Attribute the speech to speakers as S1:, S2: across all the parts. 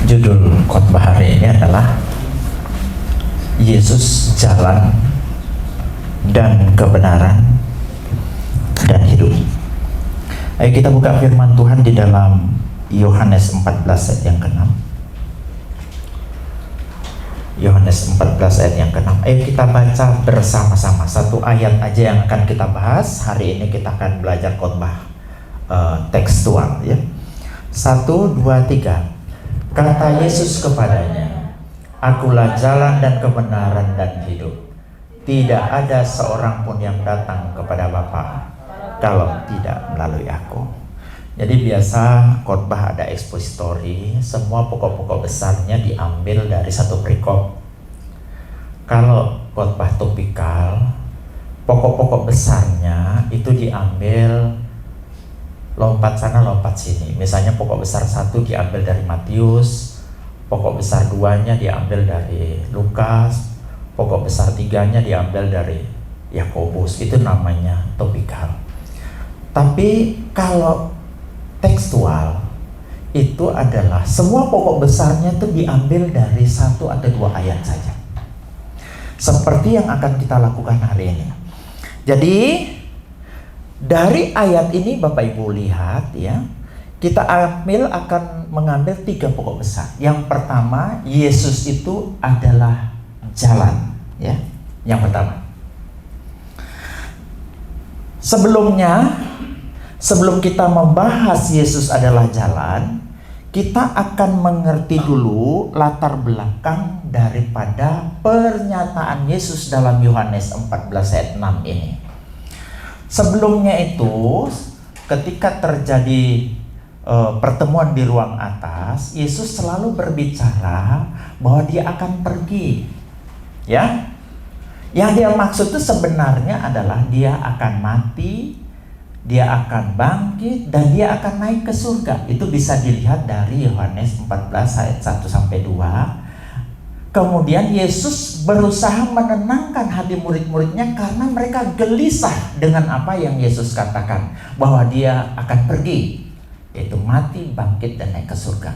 S1: Judul khotbah hari ini adalah Yesus Jalan dan Kebenaran dan Hidup. Ayo kita buka firman Tuhan di dalam Yohanes 14 ayat yang ke-6. Yohanes 14 ayat yang ke-6. Ayo kita baca bersama-sama. Satu ayat aja yang akan kita bahas. Hari ini kita akan belajar khotbah tekstual ya. 1, 2, 3. Kata Yesus kepadanya, "Akulah jalan dan kebenaran dan hidup. Tidak ada seorang pun yang datang kepada Bapa kalau tidak melalui aku." Jadi biasa khotbah ada expository, semua pokok-pokok besarnya diambil dari satu perikop. Kalau khotbah topikal, pokok-pokok besarnya itu diambil lompat sana lompat sini. Misalnya pokok besar 1 diambil dari Matius, pokok besar 2-nya diambil dari Lukas, pokok besar 3-nya diambil dari Yakobus. Itu namanya topikal. Tapi kalau tekstual itu adalah semua pokok besarnya itu diambil dari 1 atau 2 ayat saja. Seperti yang akan kita lakukan hari ini. Jadi dari ayat ini Bapak Ibu lihat ya, kita akan mengambil 3 pokok besar. Yang pertama, Yesus itu adalah jalan ya. Yang pertama. Sebelum kita membahas Yesus adalah jalan, kita akan mengerti dulu latar belakang daripada pernyataan Yesus dalam Yohanes 14 ayat 6 ini. Sebelumnya itu, ketika terjadi pertemuan di ruang atas, Yesus selalu berbicara bahwa dia akan pergi. Ya, yang dia maksud itu sebenarnya adalah dia akan mati, dia akan bangkit, dan dia akan naik ke surga. Itu bisa dilihat dari Yohanes 14 ayat 1-2. Kemudian Yesus berusaha menenangkan hati murid-muridnya karena mereka gelisah dengan apa yang Yesus katakan, bahwa dia akan pergi, yaitu mati, bangkit, dan naik ke surga.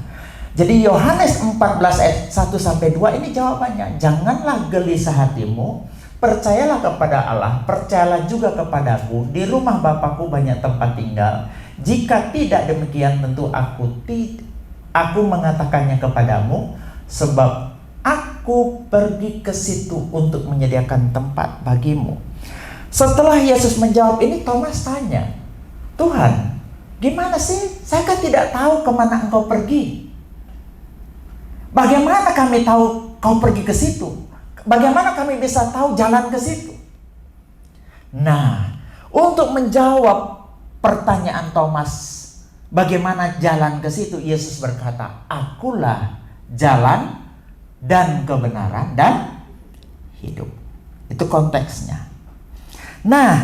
S1: Jadi Yohanes 14 ayat 1-2 ini jawabannya. Janganlah gelisah hatimu, percayalah kepada Allah, percayalah juga kepadaku. Di rumah Bapakku banyak tempat tinggal. Jika tidak demikian, tentu aku mengatakannya kepadamu, sebab aku pergi ke situ untuk menyediakan tempat bagimu. Setelah Yesus menjawab ini, Thomas tanya, "Tuhan, gimana sih? Saya kan tidak tahu kemana engkau pergi. Bagaimana kami tahu kau pergi ke situ? Bagaimana kami bisa tahu jalan ke situ?" Nah, untuk menjawab pertanyaan Thomas, bagaimana jalan ke situ, Yesus berkata, "Akulah jalan dan kebenaran dan hidup." Itu konteksnya. Nah,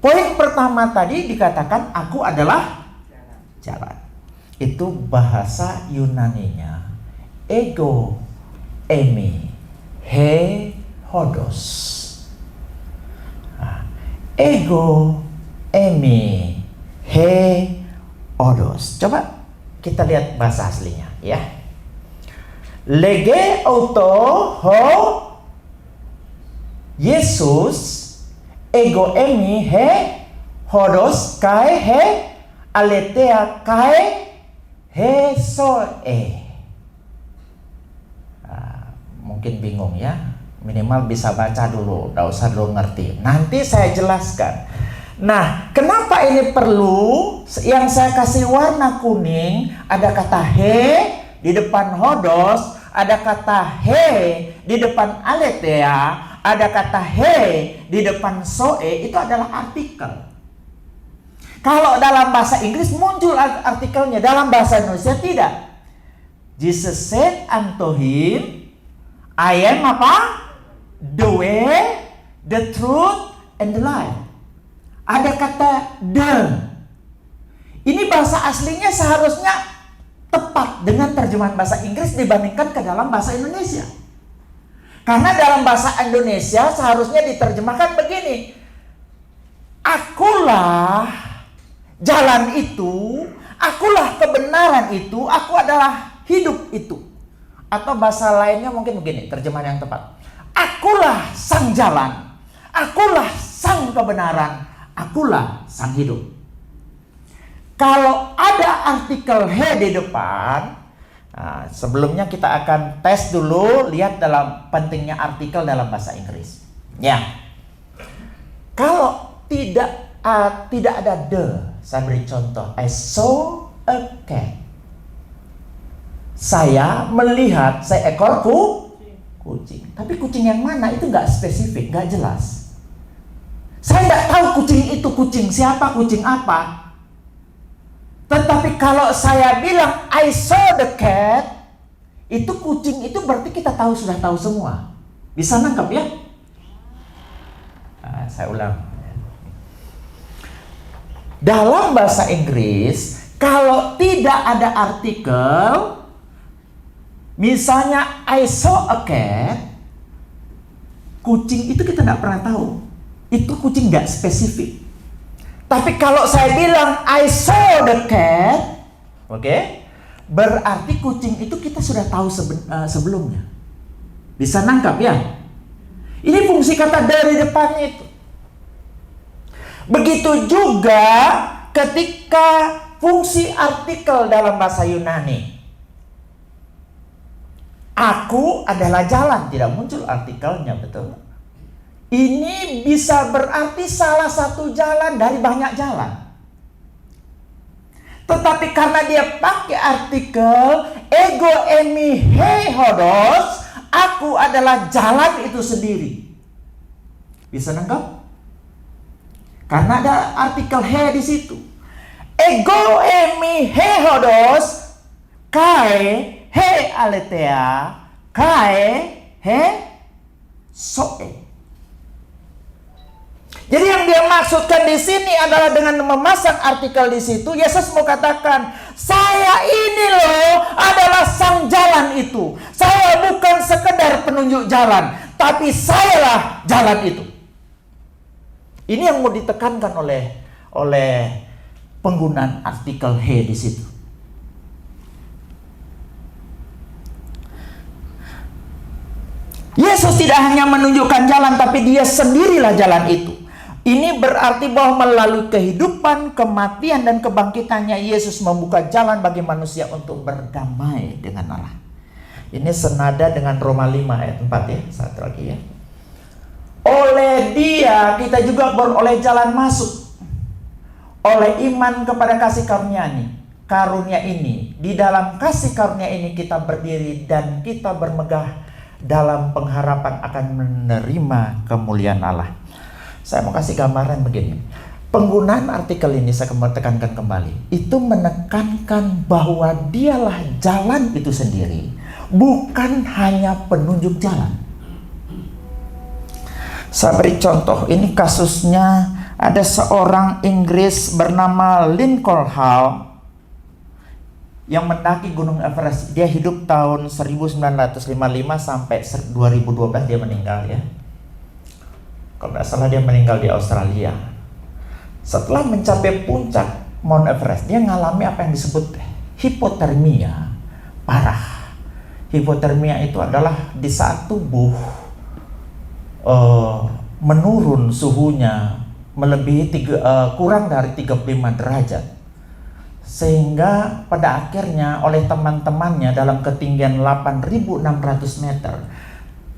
S1: poin pertama tadi dikatakan aku adalah jalan. Itu bahasa Yunaninya ego emi he hodos. Ego emi he hodos. Coba kita lihat bahasa aslinya ya. Lege auto ho Yesus ego emi he hodos kai he aletea kai he soe. Mungkin bingung ya, minimal bisa baca dulu, gak usah dulu ngerti. Nanti saya jelaskan. Nah, kenapa ini perlu? Yang saya kasih warna kuning, ada kata he di depan hodos, ada kata he di depan aletheia, ada kata he di depan soe. Itu adalah artikel. Kalau dalam bahasa Inggris muncul artikelnya, dalam bahasa Indonesia tidak. Jesus said unto him, I am apa? The way, the truth, and the life. Ada kata the. Ini bahasa aslinya seharusnya tepat dengan terjemahan bahasa Inggris dibandingkan ke dalam bahasa Indonesia. Karena dalam bahasa Indonesia seharusnya diterjemahkan begini. Akulah jalan itu, akulah kebenaran itu, aku adalah hidup itu. Atau bahasa lainnya mungkin begini, terjemahan yang tepat. Akulah sang jalan, akulah sang kebenaran, akulah sang hidup. Kalau ada artikel he di depan, sebelumnya kita akan tes dulu, lihat dalam pentingnya artikel dalam bahasa Inggris. Ya, kalau tidak ada the, saya beri contoh. I saw a cat. Saya melihat seekor kucing. Tapi kucing yang mana itu nggak spesifik, nggak jelas. Saya nggak tahu kucing itu kucing siapa, kucing apa. Tetapi kalau saya bilang I saw the cat, itu kucing itu berarti kita sudah tahu semua. Bisa nangkep ya? Saya ulang. Dalam bahasa Inggris, kalau tidak ada artikel, misalnya I saw a cat, kucing itu kita nggak pernah tahu. Itu kucing nggak spesifik. Tapi kalau saya bilang I saw the cat, oke, berarti kucing itu kita sudah tahu sebelumnya. Bisa nangkap ya? Ini fungsi kata dari depannya itu. Begitu juga ketika fungsi artikel dalam bahasa Yunani. Aku adalah jalan, tidak muncul artikelnya, betul? Ini bisa berarti salah satu jalan dari banyak jalan. Tetapi karena dia pakai artikel ego emi he hodos, aku adalah jalan itu sendiri. Bisa nangkap? Karena ada artikel he di situ. Ego emi he hodos, kai he aletheia, kai he soe. Jadi yang dia maksudkan di sini adalah dengan memasang artikel di situ, Yesus mau katakan, saya ini loh adalah sang jalan itu. Saya bukan sekedar penunjuk jalan, tapi sayalah jalan itu. Ini yang mau ditekankan oleh penggunaan artikel he di situ. Yesus tidak hanya menunjukkan jalan, tapi dia sendirilah jalan itu. Ini berarti bahwa melalui kehidupan, kematian, dan kebangkitannya Yesus membuka jalan bagi manusia untuk berdamai dengan Allah. Ini senada dengan Roma 5 ayat 4 ya. Satu lagi ya. Oleh dia kita juga beroleh jalan masuk. Oleh iman kepada kasih karunia ini. Di dalam kasih karunia ini kita berdiri dan kita bermegah dalam pengharapan akan menerima kemuliaan Allah. Saya mau kasih gambaran begini. Penggunaan artikel ini saya mau tekankan kembali. Itu menekankan bahwa dialah jalan itu sendiri, bukan hanya penunjuk jalan. Saya beri contoh. Ini kasusnya ada seorang Inggris bernama Lincoln Hall yang mendaki Gunung Everest. Dia hidup tahun 1955 sampai 2012 dia meninggal ya. Kalau tidak salah dia meninggal di Australia. Setelah mencapai puncak Mount Everest, dia mengalami apa yang disebut hipotermia parah. Hipotermia itu adalah di saat tubuh menurun suhunya melebihi kurang dari 35 derajat. Sehingga pada akhirnya oleh teman-temannya dalam ketinggian 8.600 meter,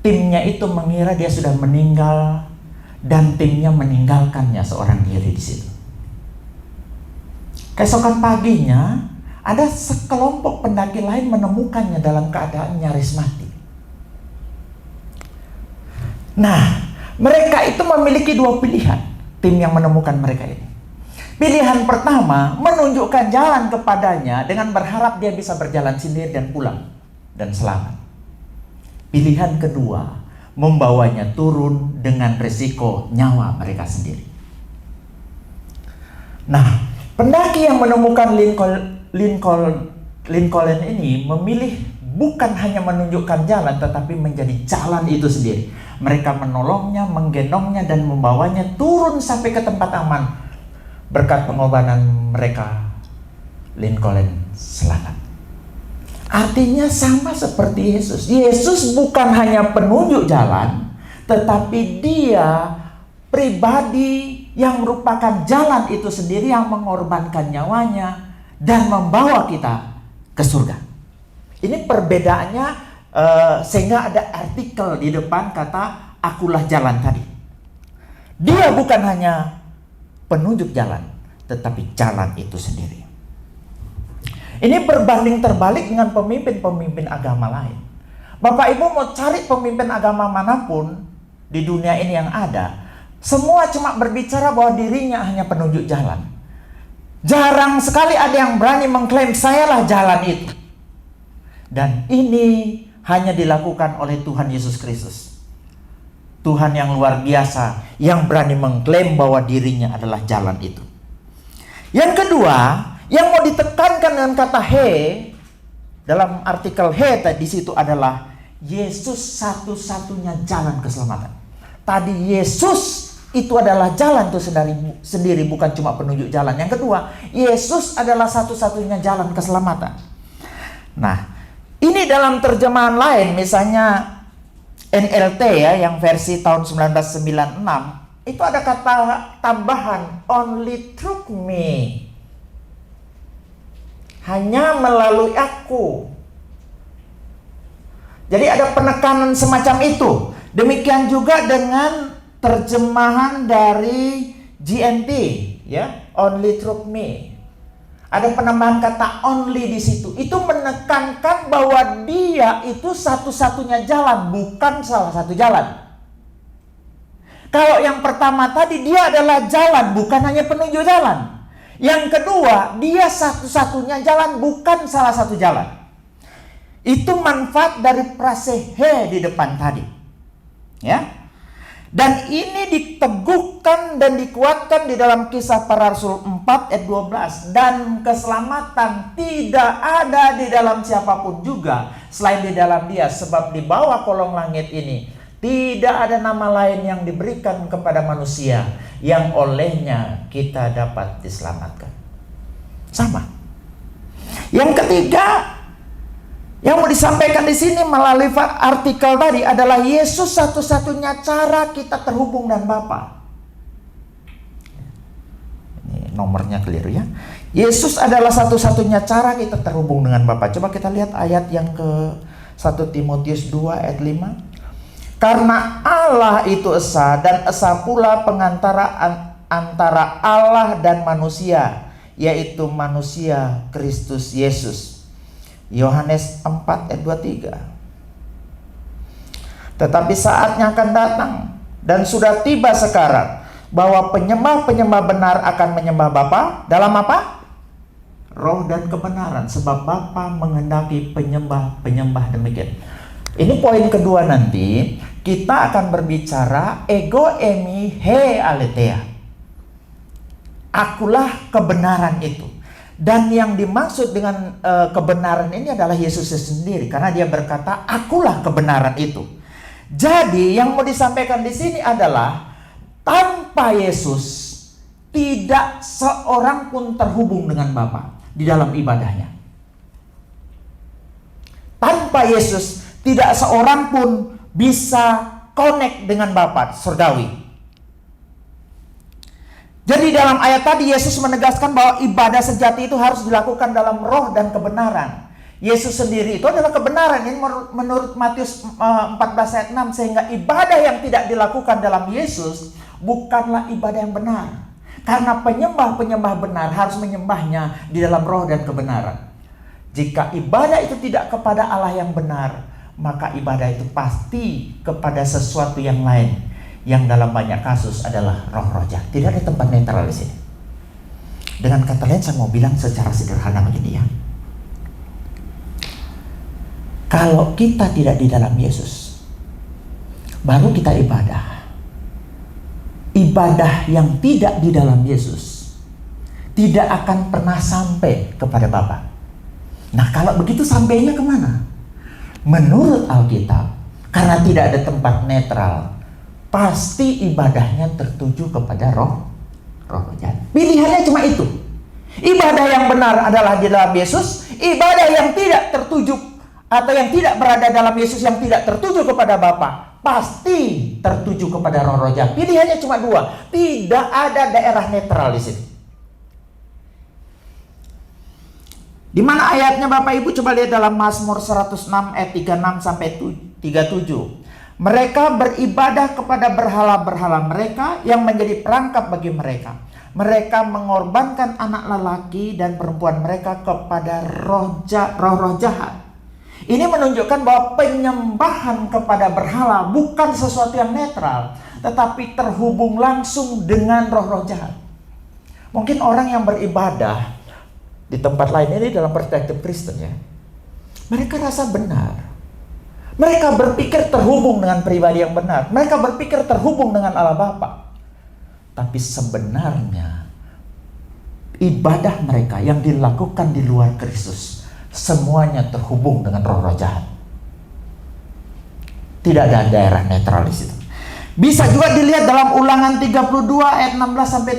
S1: timnya itu mengira dia sudah meninggal dan timnya meninggalkannya seorang diri di situ. Keesokan paginya ada sekelompok pendaki lain menemukannya dalam keadaan nyaris mati. Nah, mereka itu memiliki dua pilihan, tim yang menemukan mereka ini. Pilihan pertama, menunjukkan jalan kepadanya dengan berharap dia bisa berjalan sendiri dan pulang dan selamat. Pilihan kedua, membawanya turun dengan risiko nyawa mereka sendiri. Nah, pendaki yang menemukan Lincoln ini memilih bukan hanya menunjukkan jalan, tetapi menjadi jalan itu sendiri. Mereka menolongnya, menggendongnya, dan membawanya turun sampai ke tempat aman. Berkat pengorbanan mereka, Lincoln selamat. Artinya sama seperti Yesus. Yesus bukan hanya penunjuk jalan, tetapi dia pribadi yang merupakan jalan itu sendiri yang mengorbankan nyawanya dan membawa kita ke surga. Ini perbedaannya sehingga ada artikel di depan kata akulah jalan tadi. Dia bukan hanya penunjuk jalan, tetapi jalan itu sendiri. Ini berbanding terbalik dengan pemimpin-pemimpin agama lain. Bapak Ibu mau cari pemimpin agama manapun di dunia ini yang ada, semua cuma berbicara bahwa dirinya hanya penunjuk jalan. Jarang sekali ada yang berani mengklaim sayalah jalan itu. Dan ini hanya dilakukan oleh Tuhan Yesus Kristus. Tuhan yang luar biasa yang berani mengklaim bahwa dirinya adalah jalan itu. Yang kedua, yang mau ditekankan dengan kata he dalam artikel he tadi di situ adalah Yesus satu-satunya jalan keselamatan. Tadi Yesus itu adalah jalan itu sendiri, bukan cuma penunjuk jalan. Yang kedua, Yesus adalah satu-satunya jalan keselamatan. Nah, ini dalam terjemahan lain, misalnya NLT ya, yang versi tahun 1996, itu ada kata tambahan only through me. Hanya melalui aku. Jadi ada penekanan semacam itu. Demikian juga dengan terjemahan dari GNT ya, only through me. Ada penambahan kata only di situ. Itu menekankan bahwa dia itu satu-satunya jalan, bukan salah satu jalan. Kalau yang pertama tadi dia adalah jalan, bukan hanya penunjuk jalan. Yang kedua, dia satu-satunya jalan, bukan salah satu jalan. Itu manfaat dari frase he di depan tadi. Ya. Dan ini diteguhkan dan dikuatkan di dalam Kisah Para Rasul 4 ayat 12. Dan keselamatan tidak ada di dalam siapapun juga selain di dalam dia. Sebab di bawah kolong langit ini tidak ada nama lain yang diberikan kepada manusia yang olehnya kita dapat diselamatkan. Sama. Yang ketiga, yang mau disampaikan di sini melalui artikel tadi adalah Yesus satu-satunya cara kita terhubung dengan Bapa. Ini nomornya keliru ya. Yesus adalah satu-satunya cara kita terhubung dengan Bapa. Coba kita lihat ayat yang ke 1 Timotius 2 ayat 5. Karena Allah itu esa dan esa pula pengantara antara Allah dan manusia, yaitu manusia Kristus Yesus. Yohanes 4 ayat 23. Tetapi saatnya akan datang dan sudah tiba sekarang bahwa penyembah-penyembah benar akan menyembah Bapa dalam apa? Roh dan kebenaran, sebab Bapa menghendaki penyembah-penyembah demikian. Ini poin kedua nanti. Kita akan berbicara ego emi he aletheia. Akulah kebenaran itu. Dan yang dimaksud dengan kebenaran ini adalah Yesus sendiri, karena dia berkata, akulah kebenaran itu. Jadi yang mau disampaikan di sini adalah tanpa Yesus tidak seorang pun terhubung dengan Bapa di dalam ibadahnya. Tanpa Yesus tidak seorang pun bisa connect dengan Bapa surgawi. Jadi dalam ayat tadi Yesus menegaskan bahwa ibadah sejati itu harus dilakukan dalam roh dan kebenaran. Yesus sendiri itu adalah kebenaran. Ini menurut Matius 14 ayat 6. Sehingga ibadah yang tidak dilakukan dalam Yesus bukanlah ibadah yang benar. Karena penyembah-penyembah benar harus menyembahnya di dalam roh dan kebenaran. Jika ibadah itu tidak kepada Allah yang benar, maka ibadah itu pasti kepada sesuatu yang lain, yang dalam banyak kasus adalah roh-roh jahat. Tidak ada tempat netral di sini. Dengan kata lain saya mau bilang secara sederhana begini ya. Kalau kita tidak di dalam Yesus, baru kita ibadah. Ibadah yang tidak di dalam Yesus tidak akan pernah sampai kepada Bapa. Nah, kalau begitu sampainya kemana? Menurut Alkitab, karena tidak ada tempat netral, pasti ibadahnya tertuju kepada roh jahat. Pilihannya cuma itu. Ibadah yang benar adalah di dalam Yesus, Ibadah yang tidak tertuju atau yang tidak berada dalam Yesus, yang tidak tertuju kepada Bapa, pasti tertuju kepada roh-roh jahat. Pilihannya cuma dua. Tidak ada daerah netral di sini. Di mana ayatnya Bapak Ibu? Coba lihat dalam Mazmur 106 ayat 36 sampai 37. Mereka beribadah kepada berhala-berhala mereka yang menjadi perangkap bagi mereka. Mereka mengorbankan anak lelaki dan perempuan mereka kepada roh-roh jahat. Ini menunjukkan bahwa penyembahan kepada berhala bukan sesuatu yang netral, tetapi terhubung langsung dengan roh-roh jahat. Mungkin orang yang beribadah di tempat lain ini dalam perspektif Kristen ya, mereka rasa benar. Mereka berpikir terhubung dengan pribadi yang benar. Mereka berpikir terhubung dengan Allah Bapa. Tapi sebenarnya ibadah mereka yang dilakukan di luar Kristus semuanya terhubung dengan roh-roh jahat. Tidak ada daerah netral di situ. Bisa juga dilihat dalam Ulangan 32 ayat 16 sampai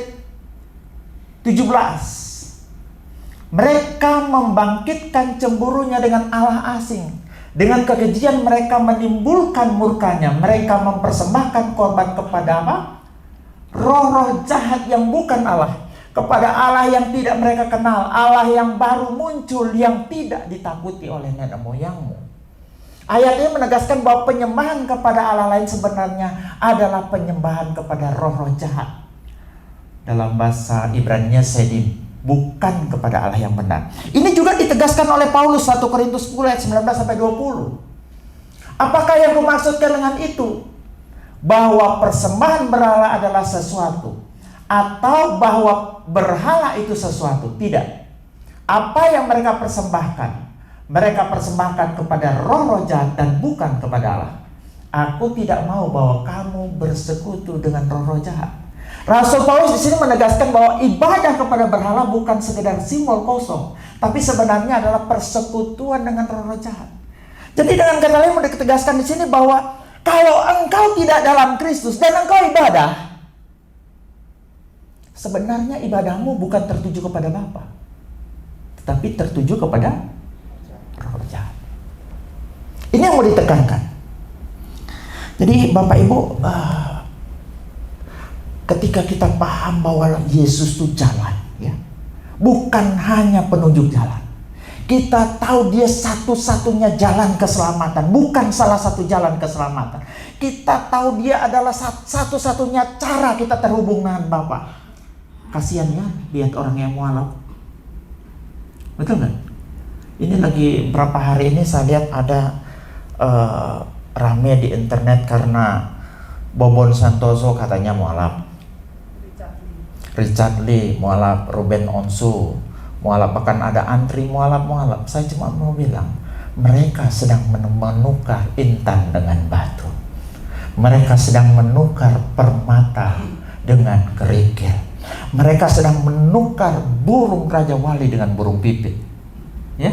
S1: 17. Mereka membangkitkan cemburunya dengan Allah asing. Dengan kekejian mereka menimbulkan murkanya. Mereka mempersembahkan korban kepada apa? Roh-roh jahat yang bukan Allah. Kepada Allah yang tidak mereka kenal. Allah yang baru muncul, yang tidak ditakuti oleh nenek moyangmu. Ayat ini menegaskan bahwa penyembahan kepada Allah lain sebenarnya adalah penyembahan kepada roh-roh jahat. Dalam bahasa Ibrani-nya sedim, bukan kepada Allah yang benar. Ini juga ditegaskan oleh Paulus 1 Korintus 10 ayat 19 sampai 20. Apakah yang dimaksudkan dengan itu? Bahwa persembahan berhala adalah sesuatu, atau bahwa berhala itu sesuatu? Tidak. Apa yang mereka persembahkan? Mereka persembahkan kepada roh-roh jahat dan bukan kepada Allah. Aku tidak mau bahwa kamu bersekutu dengan roh-roh jahat. Rasul Paulus di sini menegaskan bahwa ibadah kepada berhala bukan sekedar simbol kosong, tapi sebenarnya adalah persekutuan dengan roh-roh jahat. Jadi dengan kata lain mau ditegaskan di sini bahwa kalau engkau tidak dalam Kristus dan engkau ibadah, sebenarnya ibadahmu bukan tertuju kepada Bapa, tetapi tertuju kepada roh jahat. Ini yang mau ditekankan. Jadi Bapak Ibu, ketika kita paham bahwa Yesus itu jalan, ya, bukan hanya penunjuk jalan. Kita tahu dia satu-satunya jalan keselamatan, bukan salah satu jalan keselamatan. Kita tahu dia adalah satu-satunya cara kita terhubung dengan Bapa. Kasihan ya, lihat orang yang mualaf. Betul nggak? Ini lagi berapa hari ini saya lihat ada rame di internet karena Bobon Santoso katanya mualaf. Richard Lee mualaf, Ruben Onsu mualaf, bahkan ada antri mualaf. Saya cuma mau bilang, mereka sedang menukar intan dengan batu. Mereka sedang menukar permata dengan kerikil. Mereka sedang menukar burung Raja Wali dengan burung pipit. Ya.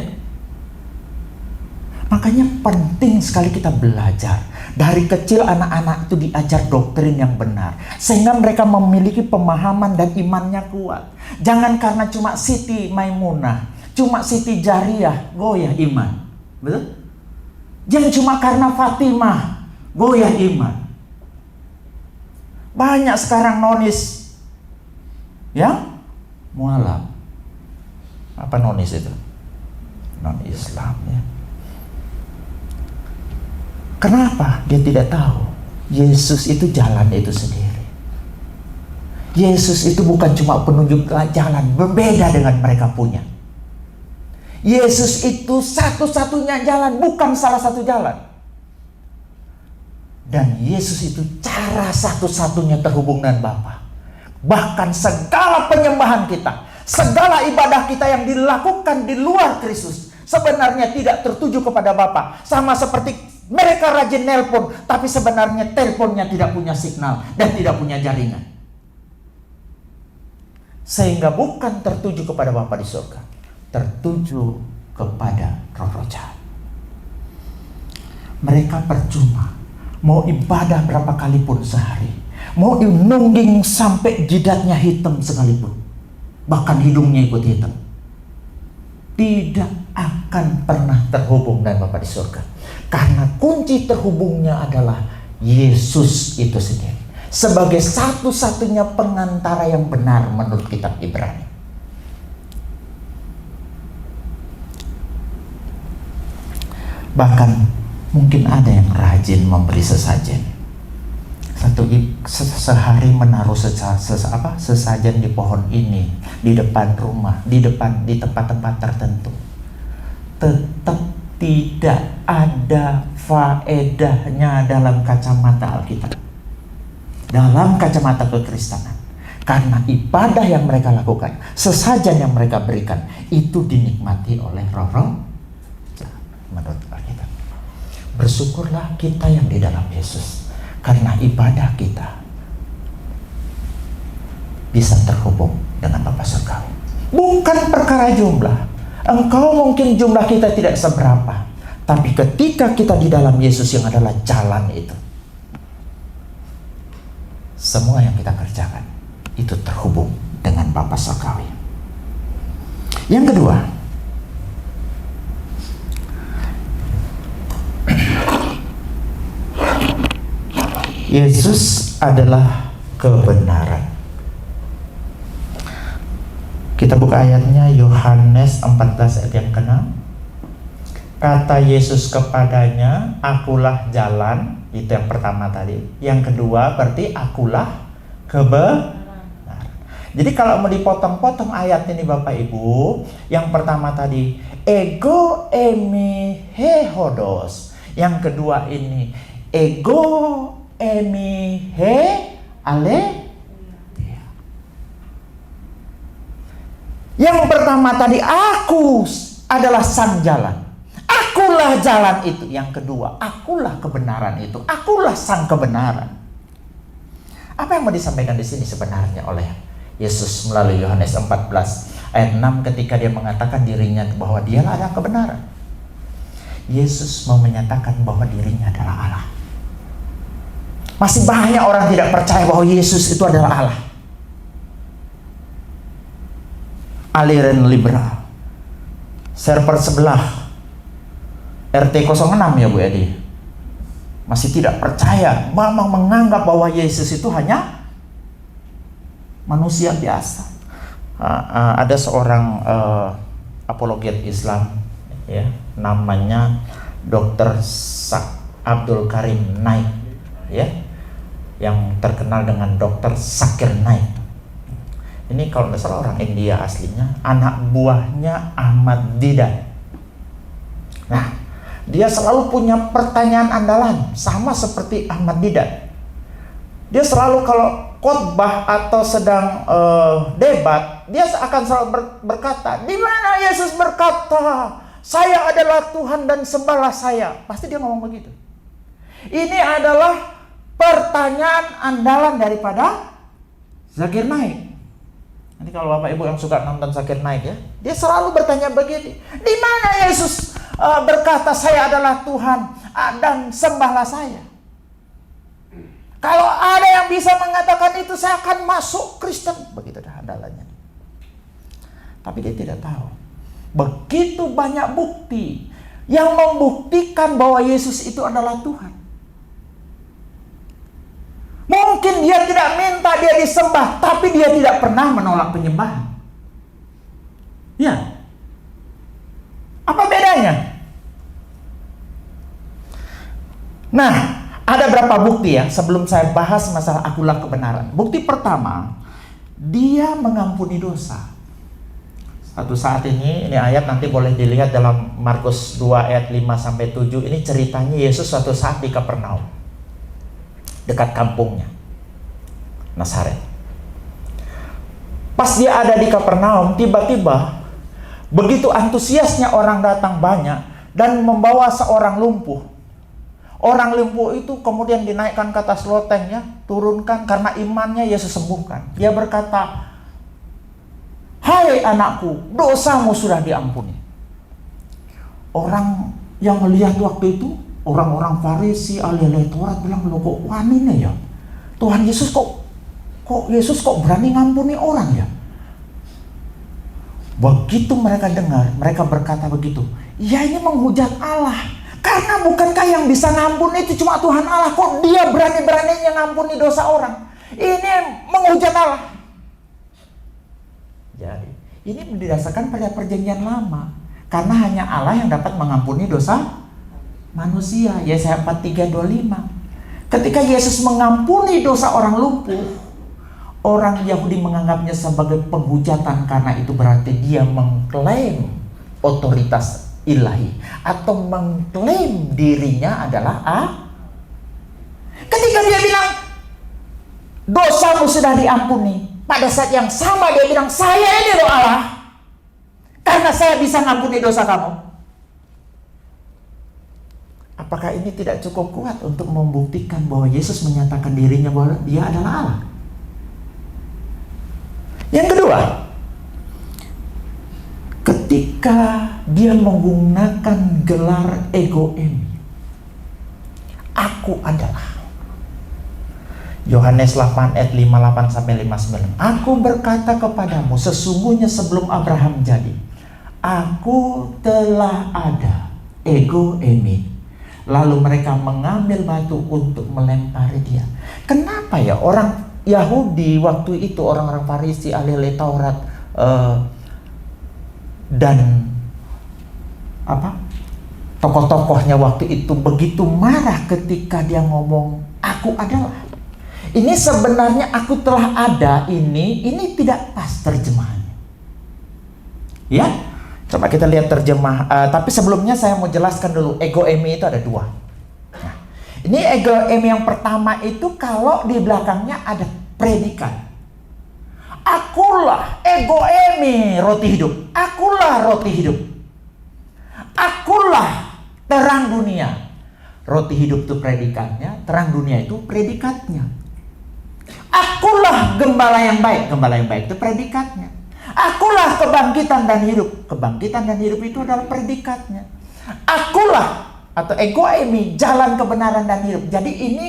S1: Makanya penting sekali kita belajar. Dari kecil anak-anak itu diajar doktrin yang benar, sehingga mereka memiliki pemahaman dan imannya kuat. Jangan karena cuma Siti Maimunah, cuma Siti Jariyah goyah iman. Betul? Jangan cuma karena Fatimah goyah iman. Banyak sekarang nonis yang mualaf. Apa nonis itu? Non-Islam ya. Kenapa? Dia tidak tahu Yesus itu jalan itu sendiri. Yesus itu bukan cuma penunjuk jalan, berbeda dengan mereka punya. Yesus itu satu-satunya jalan, bukan salah satu jalan. Dan Yesus itu cara satu-satunya terhubung dengan Bapa. Bahkan segala penyembahan kita, segala ibadah kita yang dilakukan di luar Kristus sebenarnya tidak tertuju kepada Bapa. Sama seperti mereka rajin nelpon, tapi sebenarnya teleponnya tidak punya signal dan tidak punya jaringan. Sehingga bukan tertuju kepada Bapa di surga, tertuju kepada roh-roh jahat. Mereka percuma mau ibadah berapa kali pun sehari, mau nungging sampai jidatnya hitam sekalipun, bahkan hidungnya ikut hitam, tidak akan pernah terhubung dengan Bapa di surga. Karena kunci terhubungnya adalah Yesus itu sendiri. Sebagai satu-satunya pengantara yang benar menurut kitab Ibrani. Bahkan mungkin ada yang rajin memberi sesajen. Sehari menaruh sesajen di pohon ini, di depan rumah, di tempat-tempat tertentu. Tetap tidak ada faedahnya dalam kacamata Alkitab, dalam kacamata kekristenan. Karena ibadah yang mereka lakukan, sesajen yang mereka berikan, itu dinikmati oleh roh-roh menurut Alkitab. Bersyukurlah kita yang di dalam Yesus, karena ibadah kita bisa terhubung dengan Bapa Surgawi. Bukan perkara jumlah. Engkau mungkin jumlah kita tidak seberapa, tapi ketika kita di dalam Yesus yang adalah jalan itu, semua yang kita kerjakan itu terhubung dengan Bapa Surgawi. Yang kedua, Yesus adalah kebenaran. Kita buka ayatnya, Yohanes 14 ayat yang ke-6. Kata Yesus kepadanya, akulah jalan. Itu yang pertama tadi. Yang kedua berarti akulah kebenaran. Jadi kalau mau dipotong-potong ayat ini Bapak Ibu, yang pertama tadi ego emi he hodos. Yang kedua ini ego emi he ale. Yang pertama tadi, aku adalah sang jalan. Akulah jalan itu. Yang kedua, akulah kebenaran itu. Akulah sang kebenaran. Apa yang mau disampaikan di sini sebenarnya oleh Yesus melalui Yohanes 14 ayat 6 ketika dia mengatakan dirinya bahwa dialah ada kebenaran. Yesus mau menyatakan bahwa dirinya adalah Allah. Masih banyak orang tidak percaya bahwa Yesus itu adalah Allah. Aliran liberal, server sebelah RT06 ya Bu Edi, masih tidak percaya, memang menganggap bahwa Yesus itu hanya manusia biasa. Ada seorang apologet Islam ya, namanya Dr. Abdul Karim Naik ya, yang terkenal dengan Dr. Zakir Naik. Ini kalau nggak salah orang India aslinya, anak buahnya Ahmad Didat. Nah, dia selalu punya pertanyaan andalan, sama seperti Ahmad Didat. Dia selalu kalau khotbah atau sedang debat, dia akan selalu berkata, di mana Yesus berkata, saya adalah Tuhan dan sembahlah saya. Pasti dia ngomong begitu. Ini adalah pertanyaan andalan daripada Zakir Naik. Nanti kalau Bapak Ibu yang suka nonton Zakir Naik ya, dia selalu bertanya begini, di mana Yesus berkata saya adalah Tuhan dan sembahlah saya. Kalau ada yang bisa mengatakan itu, saya akan masuk Kristen. Begitu dah andalannya. Tapi dia tidak tahu, begitu banyak bukti yang membuktikan bahwa Yesus itu adalah Tuhan. Mungkin dia tidak minta dia disembah, tapi dia tidak pernah menolak penyembahan. Ya. Apa bedanya? Nah, ada berapa bukti ya sebelum saya bahas masalah akulah kebenaran. Bukti pertama, dia mengampuni dosa. Satu saat ini ayat nanti boleh dilihat dalam Markus 2 ayat 5 sampai 7. Ini ceritanya Yesus suatu saat di Kapernaum, dekat kampungnya Nazaret. Pas dia ada di Kapernaum, tiba-tiba begitu antusiasnya orang datang banyak dan membawa seorang lumpuh. Orang lumpuh itu kemudian dinaikkan ke atas lotengnya, turunkan, karena imannya Yesus sembuhkan. Dia berkata, hai anakku, dosamu sudah diampuni. Orang yang melihat waktu itu, orang-orang Farisi, ahli-ahli Taurat bilang, loh kok waninya ya? Tuhan Yesus kok Yesus berani ngampuni orang ya? Begitu mereka dengar, mereka berkata begitu, ya ini menghujat Allah. Karena bukankah yang bisa ngampuni itu cuma Tuhan Allah? Kok dia berani-beraninya ngampuni dosa orang? Ini menghujat Allah. Jadi ini didasarkan pada perjanjian lama. Karena hanya Allah yang dapat mengampuni dosa manusia. Yesaya 43:25. Ketika Yesus mengampuni dosa orang lumpuh, orang Yahudi menganggapnya sebagai penghujatan karena itu berarti dia mengklaim otoritas ilahi atau mengklaim dirinya adalah Ketika dia bilang dosamu sudah diampuni, pada saat yang sama dia bilang saya ini loh Allah, karena saya bisa ngampuni dosa kamu. Apakah ini tidak cukup kuat untuk membuktikan bahwa Yesus menyatakan dirinya bahwa dia adalah Allah? Yang kedua, ketika dia menggunakan gelar ego eimi, aku adalah. Yohanes 8 ayat 58-59. Aku berkata kepadamu, sesungguhnya sebelum Abraham jadi, aku telah ada, ego eimi. Lalu mereka mengambil batu untuk melempari dia. Kenapa ya orang Yahudi waktu itu, orang-orang Farisi, ahli-ahli Taurat dan tokoh-tokohnya waktu itu begitu marah ketika dia ngomong aku adalah. Ini sebenarnya aku telah ada, ini tidak pas terjemahannya. Ya, coba kita lihat terjemah. Tapi sebelumnya saya mau jelaskan dulu, ego eimi itu ada dua. Nah, ini ego eimi yang pertama itu kalau di belakangnya ada predikat. Akulah ego eimi roti hidup. Akulah roti hidup. Akulah terang dunia. Roti hidup itu predikatnya, terang dunia itu predikatnya. Akulah gembala yang baik. Gembala yang baik itu predikatnya. Akulah kebangkitan dan hidup. Kebangkitan dan hidup itu adalah predikatnya. Akulah atau ego eimi, jalan kebenaran dan hidup. Jadi ini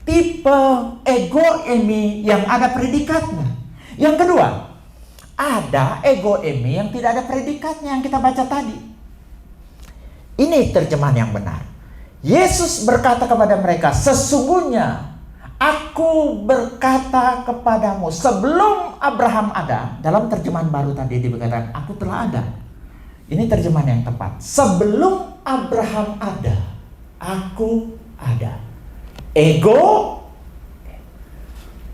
S1: tipe ego eimi yang ada predikatnya. Yang kedua, ada ego eimi yang tidak ada predikatnya yang kita baca tadi. Ini terjemahan yang benar. Yesus berkata kepada mereka, sesungguhnya aku berkata kepadamu, sebelum Abraham ada. Dalam terjemahan baru tadi dikatakan aku telah ada. Ini terjemahan yang tepat. Sebelum Abraham ada, aku ada. Ego,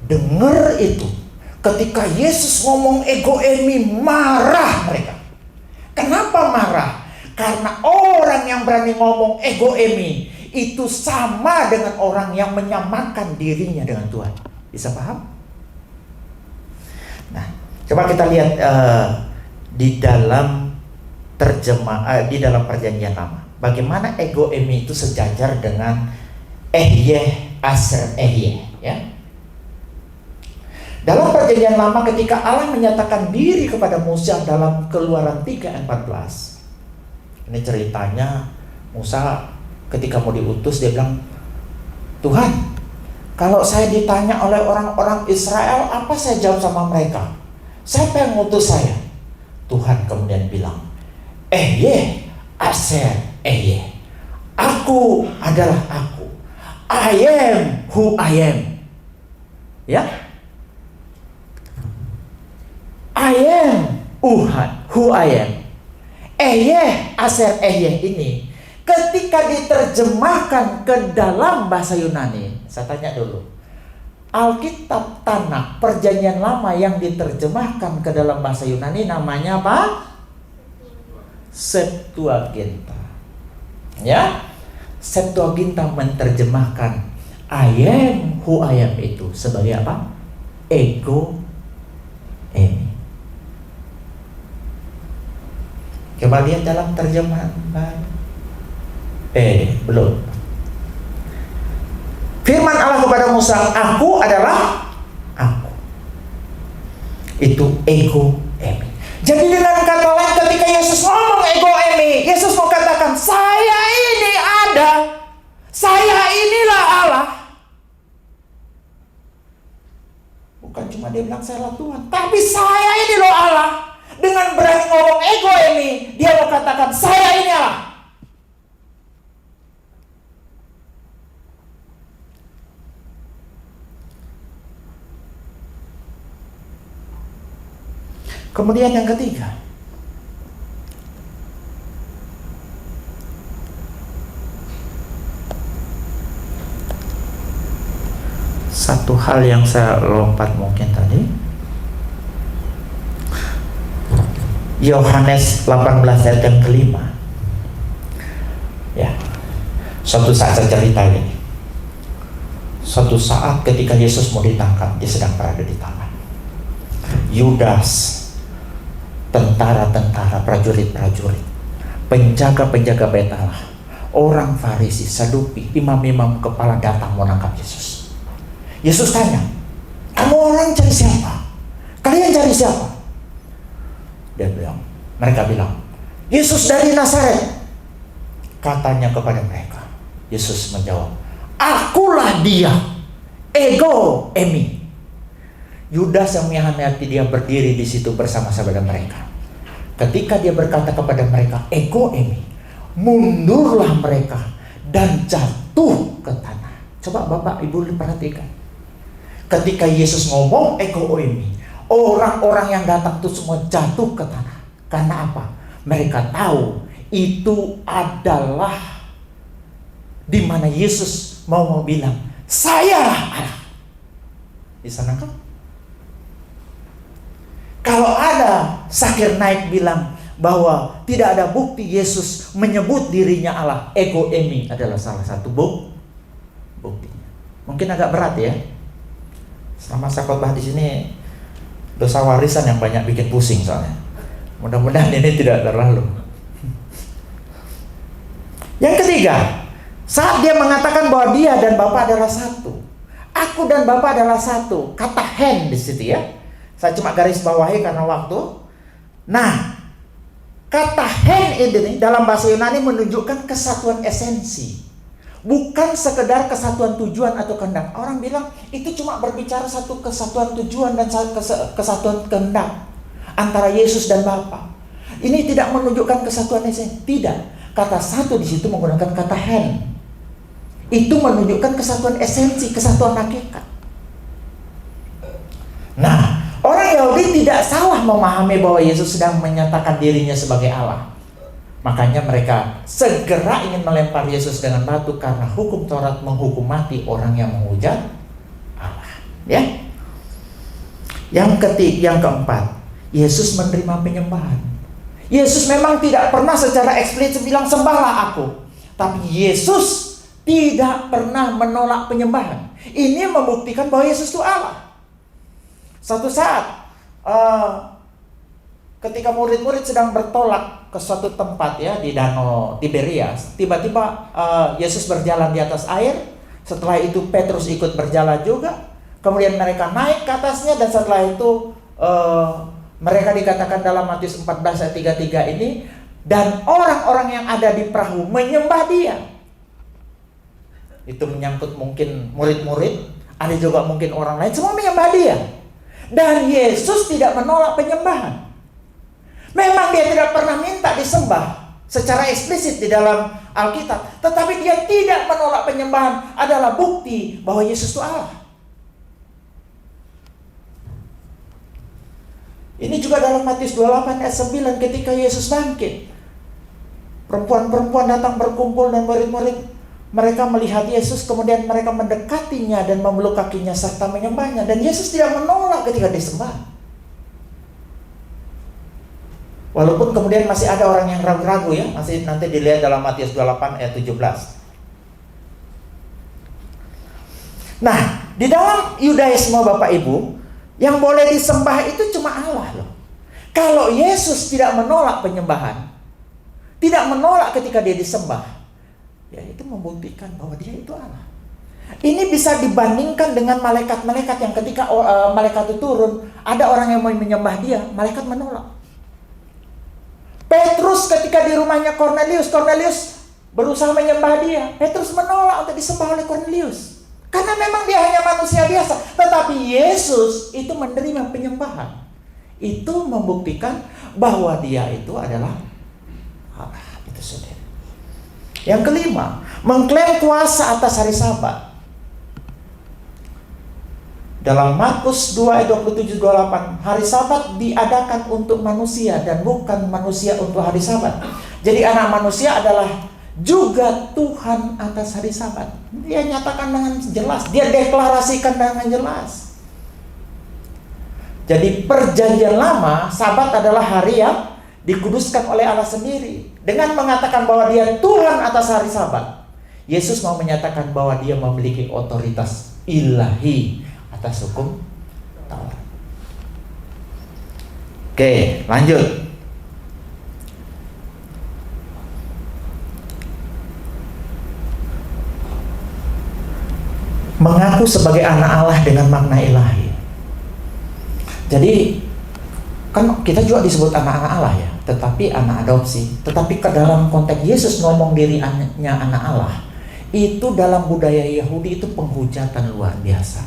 S1: dengar itu. Ketika Yesus ngomong ego eimi, marah mereka. Kenapa marah? Karena orang yang berani ngomong ego eimi itu sama dengan orang yang menyamakan dirinya dengan Tuhan. Bisa paham? Nah, coba kita lihat di dalam di dalam perjanjian lama, bagaimana ego eimi itu sejajar dengan ehyeh aser ehyeh, ya. Dalam perjanjian lama ketika Allah menyatakan diri kepada Musa dalam Keluaran 3:14. Ini ceritanya Musa ketika mau diutus, dia bilang, Tuhan, kalau saya ditanya oleh orang-orang Israel, apa saya jawab sama mereka? Siapa yang ngutus saya? Tuhan kemudian bilang, ehyeh aser ehyeh. Aku adalah aku. I am who I am. Ya, I am who I am. Ehyeh aser ehyeh ini ketika diterjemahkan ke dalam bahasa Yunani, saya tanya dulu, Alkitab Tanakh Perjanjian Lama yang diterjemahkan ke dalam bahasa Yunani namanya apa? Septuaginta. Ya, Septuaginta menerjemahkan I am who I am itu sebagai apa? Ego eimi. Coba lihat dalam terjemahan baru. Belum. Firman Allah kepada Musa, aku adalah aku. Itu ego eimi. Jadi dengan kata lain, ketika Yesus ngomong ego eimi, Yesus mau katakan, saya ini ada. Saya inilah Allah. Bukan cuma dia bilang saya adalah Tuhan, tapi saya ini loh Allah. Dengan berani ngomong ego ini, dia mau katakan saya ini Allah. Kemudian yang ketiga, satu hal yang saya lompat mungkin tadi, Yohanes 18 ayat yang kelima. Ya, suatu saat saya cerita ini. Suatu saat ketika Yesus mau ditangkap, dia sedang berada di tangan Yudas, tentara-tentara, prajurit-prajurit, penjaga-penjaga bait Allah, orang Farisi, Saduki, imam-imam kepala datang mau nangkap Yesus. Yesus tanya, kamu orang cari siapa? Kalian cari siapa? Mereka bilang, Yesus dari Nazaret. Katanya kepada mereka, Yesus menjawab, akulah dia, ego emi. Yudas yang mengkhianati dia berdiri di situ bersama-sama dengan mereka. Ketika dia berkata kepada mereka, ego emi, mundurlah mereka dan jatuh ke tanah. Coba Bapak Ibu perhatikan. Ketika Yesus ngomong ego emi, orang-orang yang datang itu semua jatuh ke tanah. Karena apa? Mereka tahu itu adalah di mana Yesus mau bilang, sayalah Allah. Di sana kan? Kalau ada Sakir naik bilang bahwa tidak ada bukti Yesus menyebut dirinya Allah, ego emi adalah salah satu buktinya. Mungkin agak berat ya. Sama saya khotbah di sini, dosa warisan yang banyak bikin pusing soalnya. Mudah-mudahan ini tidak terlalu. Yang ketiga, saat dia mengatakan bahwa dia dan Bapa adalah satu, aku dan Bapa adalah satu, kata hen di situ ya. Saya cuma garis bawahi karena waktu. Nah, kata hen ini dalam bahasa Yunani menunjukkan kesatuan esensi, bukan sekedar kesatuan tujuan atau kehendak. Orang bilang itu cuma berbicara satu kesatuan tujuan dan kesatuan kehendak antara Yesus dan Bapa. Ini tidak menunjukkan kesatuan esensi. Tidak. Kata satu di situ menggunakan kata hen. Itu menunjukkan kesatuan esensi, kesatuan hakikat. Nah, orang Yahudi tidak salah memahami bahwa Yesus sedang menyatakan dirinya sebagai Allah. Makanya mereka segera ingin melempar Yesus dengan batu karena hukum Taurat menghukum mati orang yang menghujat Allah. Ya. Yang keempat, Yesus menerima penyembahan. Yesus memang tidak pernah secara eksplisit bilang sembahlah aku, tapi Yesus tidak pernah menolak penyembahan. Ini membuktikan bahwa Yesus itu Allah. Suatu saat ketika murid-murid sedang bertolak ke suatu tempat ya di Danau Tiberias, tiba-tiba Yesus berjalan di atas air. Setelah itu Petrus ikut berjalan juga. Kemudian mereka naik ke atasnya, dan setelah itu mereka dikatakan dalam Matius 14 ayat 33 ini, dan orang-orang yang ada di perahu menyembah dia. Itu menyangkut mungkin murid-murid, ada juga mungkin orang lain, semua menyembah dia. Dan Yesus tidak menolak penyembahan. Memang dia tidak pernah minta disembah secara eksplisit di dalam Alkitab, tetapi dia tidak menolak penyembahan adalah bukti bahwa Yesus itu Allah. Ini juga dalam Matius 28 ayat 9 ketika Yesus bangkit. Perempuan-perempuan datang berkumpul dan murid-murid mereka melihat Yesus, kemudian mereka mendekatinya dan memeluk kakinya serta menyembahnya, dan Yesus tidak menolak ketika disembah. Walaupun kemudian masih ada orang yang ragu-ragu ya, masih nanti dilihat dalam Matius 28 ayat 17. Nah, di dalam Yudaisme Bapak Ibu, yang boleh disembah itu cuma Allah loh. Kalau Yesus tidak menolak penyembahan, tidak menolak ketika dia disembah, ya itu membuktikan bahwa dia itu Allah. Ini bisa dibandingkan dengan malaikat-malaikat yang ketika malaikat itu turun, ada orang yang mau menyembah dia, malaikat menolak. Petrus ketika di rumahnya Cornelius berusaha menyembah dia, Petrus menolak untuk disembah oleh Cornelius. Karena memang dia hanya manusia biasa. Tetapi Yesus itu menerima penyembahan. Itu membuktikan bahwa dia itu adalah Allah itu sendiri. Yang kelima, mengklaim kuasa atas hari Sabat. Dalam Markus 2 ayat 27-28, hari Sabat diadakan untuk manusia dan bukan manusia untuk hari Sabat. Jadi anak manusia adalah juga Tuhan atas hari Sabat. Dia nyatakan dengan jelas, dia deklarasikan dengan jelas. Jadi perjanjian lama, Sabat adalah hari yang dikuduskan oleh Allah sendiri. Dengan mengatakan bahwa dia Tuhan atas hari Sabat, Yesus mau menyatakan bahwa dia memiliki otoritas ilahi atas hukum Taurat. Oke, lanjut. Mengaku sebagai anak Allah dengan makna ilahi. Jadi kan kita juga disebut anak-anak Allah ya, tetapi anak adopsi. Tetapi ke dalam konteks Yesus ngomong dirinya anak Allah, itu dalam budaya Yahudi itu penghujatan luar biasa.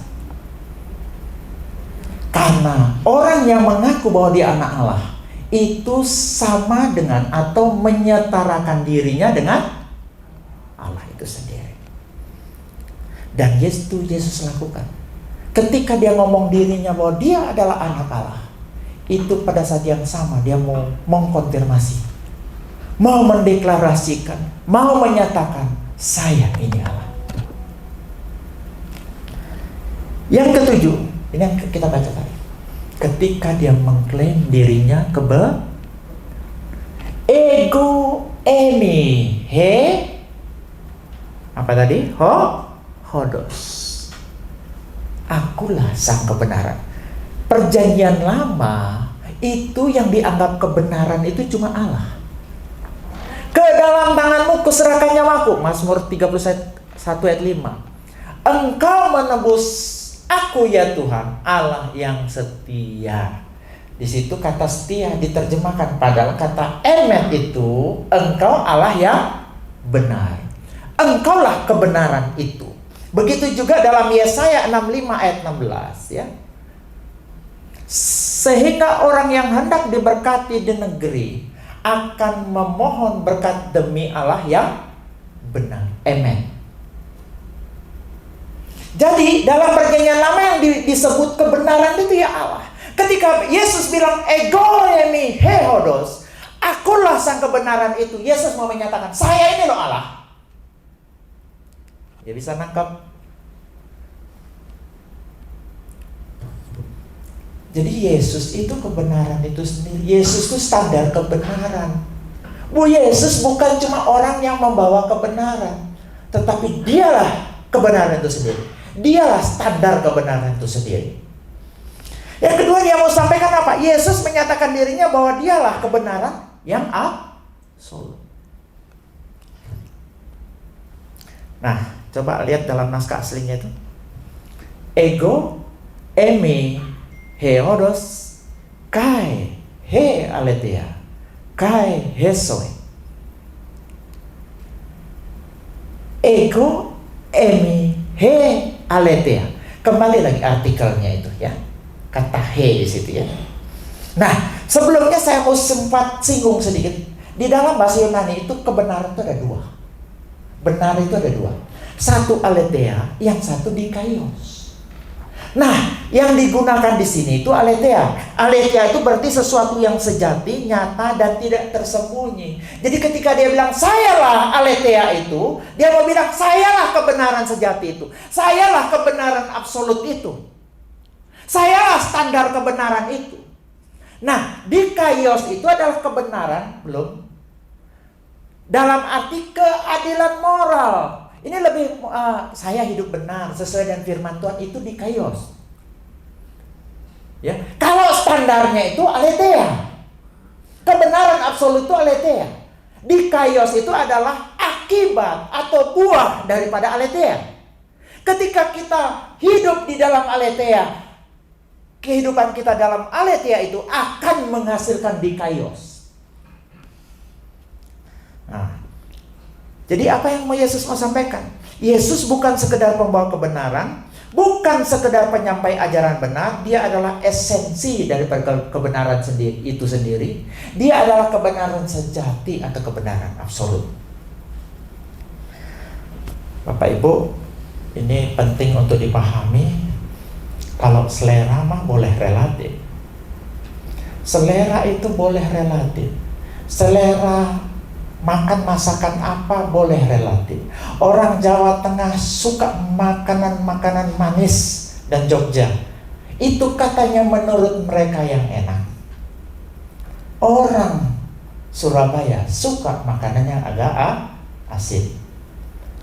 S1: Karena orang yang mengaku bahwa dia anak Allah itu sama dengan atau menyetarakan dirinya dengan Allah itu sendiri. Dan Yesus lakukan. Ketika dia ngomong dirinya bahwa dia adalah anak Allah, itu pada saat yang sama dia mau mengkonfirmasi, mau mendeklarasikan, mau menyatakan saya ini Allah. Yang ketujuh, ini yang kita baca tadi. Ketika dia mengklaim dirinya ego emi he apa tadi? Hodos. Akulah sang kebenaran. Perjanjian lama itu yang dianggap kebenaran itu cuma Allah. Ke dalam tanganmu kuserahkan nyawaku, Mazmur 31 ayat 5. Engkau menebus aku ya Tuhan, Allah yang setia. Di situ kata setia diterjemahkan, padahal kata emet itu engkau Allah yang benar. Engkaulah kebenaran itu. Begitu juga dalam Yesaya 65 ayat 16 ya. Sehingga orang yang hendak diberkati di negeri akan memohon berkat demi Allah yang benar. Amen. Jadi dalam perjanjian lama yang disebut kebenaran itu ya Allah. Ketika Yesus bilang ego emi heodos, akulah sang kebenaran itu, Yesus mau menyatakan saya ini loh Allah. Dia bisa nangkap. Jadi Yesus itu kebenaran itu sendiri. Yesus itu standar kebenaran. Yesus bukan cuma orang yang membawa kebenaran, tetapi dialah kebenaran itu sendiri. Dialah standar kebenaran itu sendiri. Yang kedua dia mau sampaikan apa? Yesus menyatakan dirinya bahwa dialah kebenaran yang absolut. Nah, coba lihat dalam naskah aslinya itu. Ego emi heodos kai he aletheia kai hesoi. Ego emi he aletheia. Kembali lagi artikelnya itu ya. Kata he di situ ya. Nah, sebelumnya saya mau sempat singgung sedikit. Di dalam bahasa Yunani itu kebenaran itu ada dua. Benar itu ada dua. Satu aletheia, yang satu dikaios. Nah, yang digunakan di sini itu aletheia. Aletheia itu berarti sesuatu yang sejati, nyata, dan tidak tersembunyi. Jadi ketika dia bilang, sayalah aletheia itu, dia mau bilang, sayalah kebenaran sejati itu. Sayalah kebenaran absolut itu. Sayalah standar kebenaran itu. Nah, dikaios itu adalah kebenaran, belum? Dalam arti keadilan moral. Ini lebih saya hidup benar sesuai dengan firman Tuhan itu dikaios. Ya, kalau standarnya itu aletheia. Kebenaran absolut itu aletheia. Dikaios itu adalah akibat atau buah daripada aletheia. Ketika kita hidup di dalam aletheia, kehidupan kita dalam aletheia itu akan menghasilkan dikaios. Nah, jadi apa yang mau Yesus mau sampaikan? Yesus bukan sekedar pembawa kebenaran, Bukan sekedar penyampai ajaran benar, dia adalah esensi dari kebenaran itu sendiri. Dia adalah kebenaran sejati atau kebenaran absolut. Bapak Ibu, ini penting untuk dipahami. Kalau selera mah boleh relatif. Selera itu boleh relatif. Selera makan masakan apa boleh relatif. Orang Jawa Tengah suka makanan-makanan manis dan Jogja. Itu katanya menurut mereka yang enak. Orang Surabaya suka makanan yang agak asin.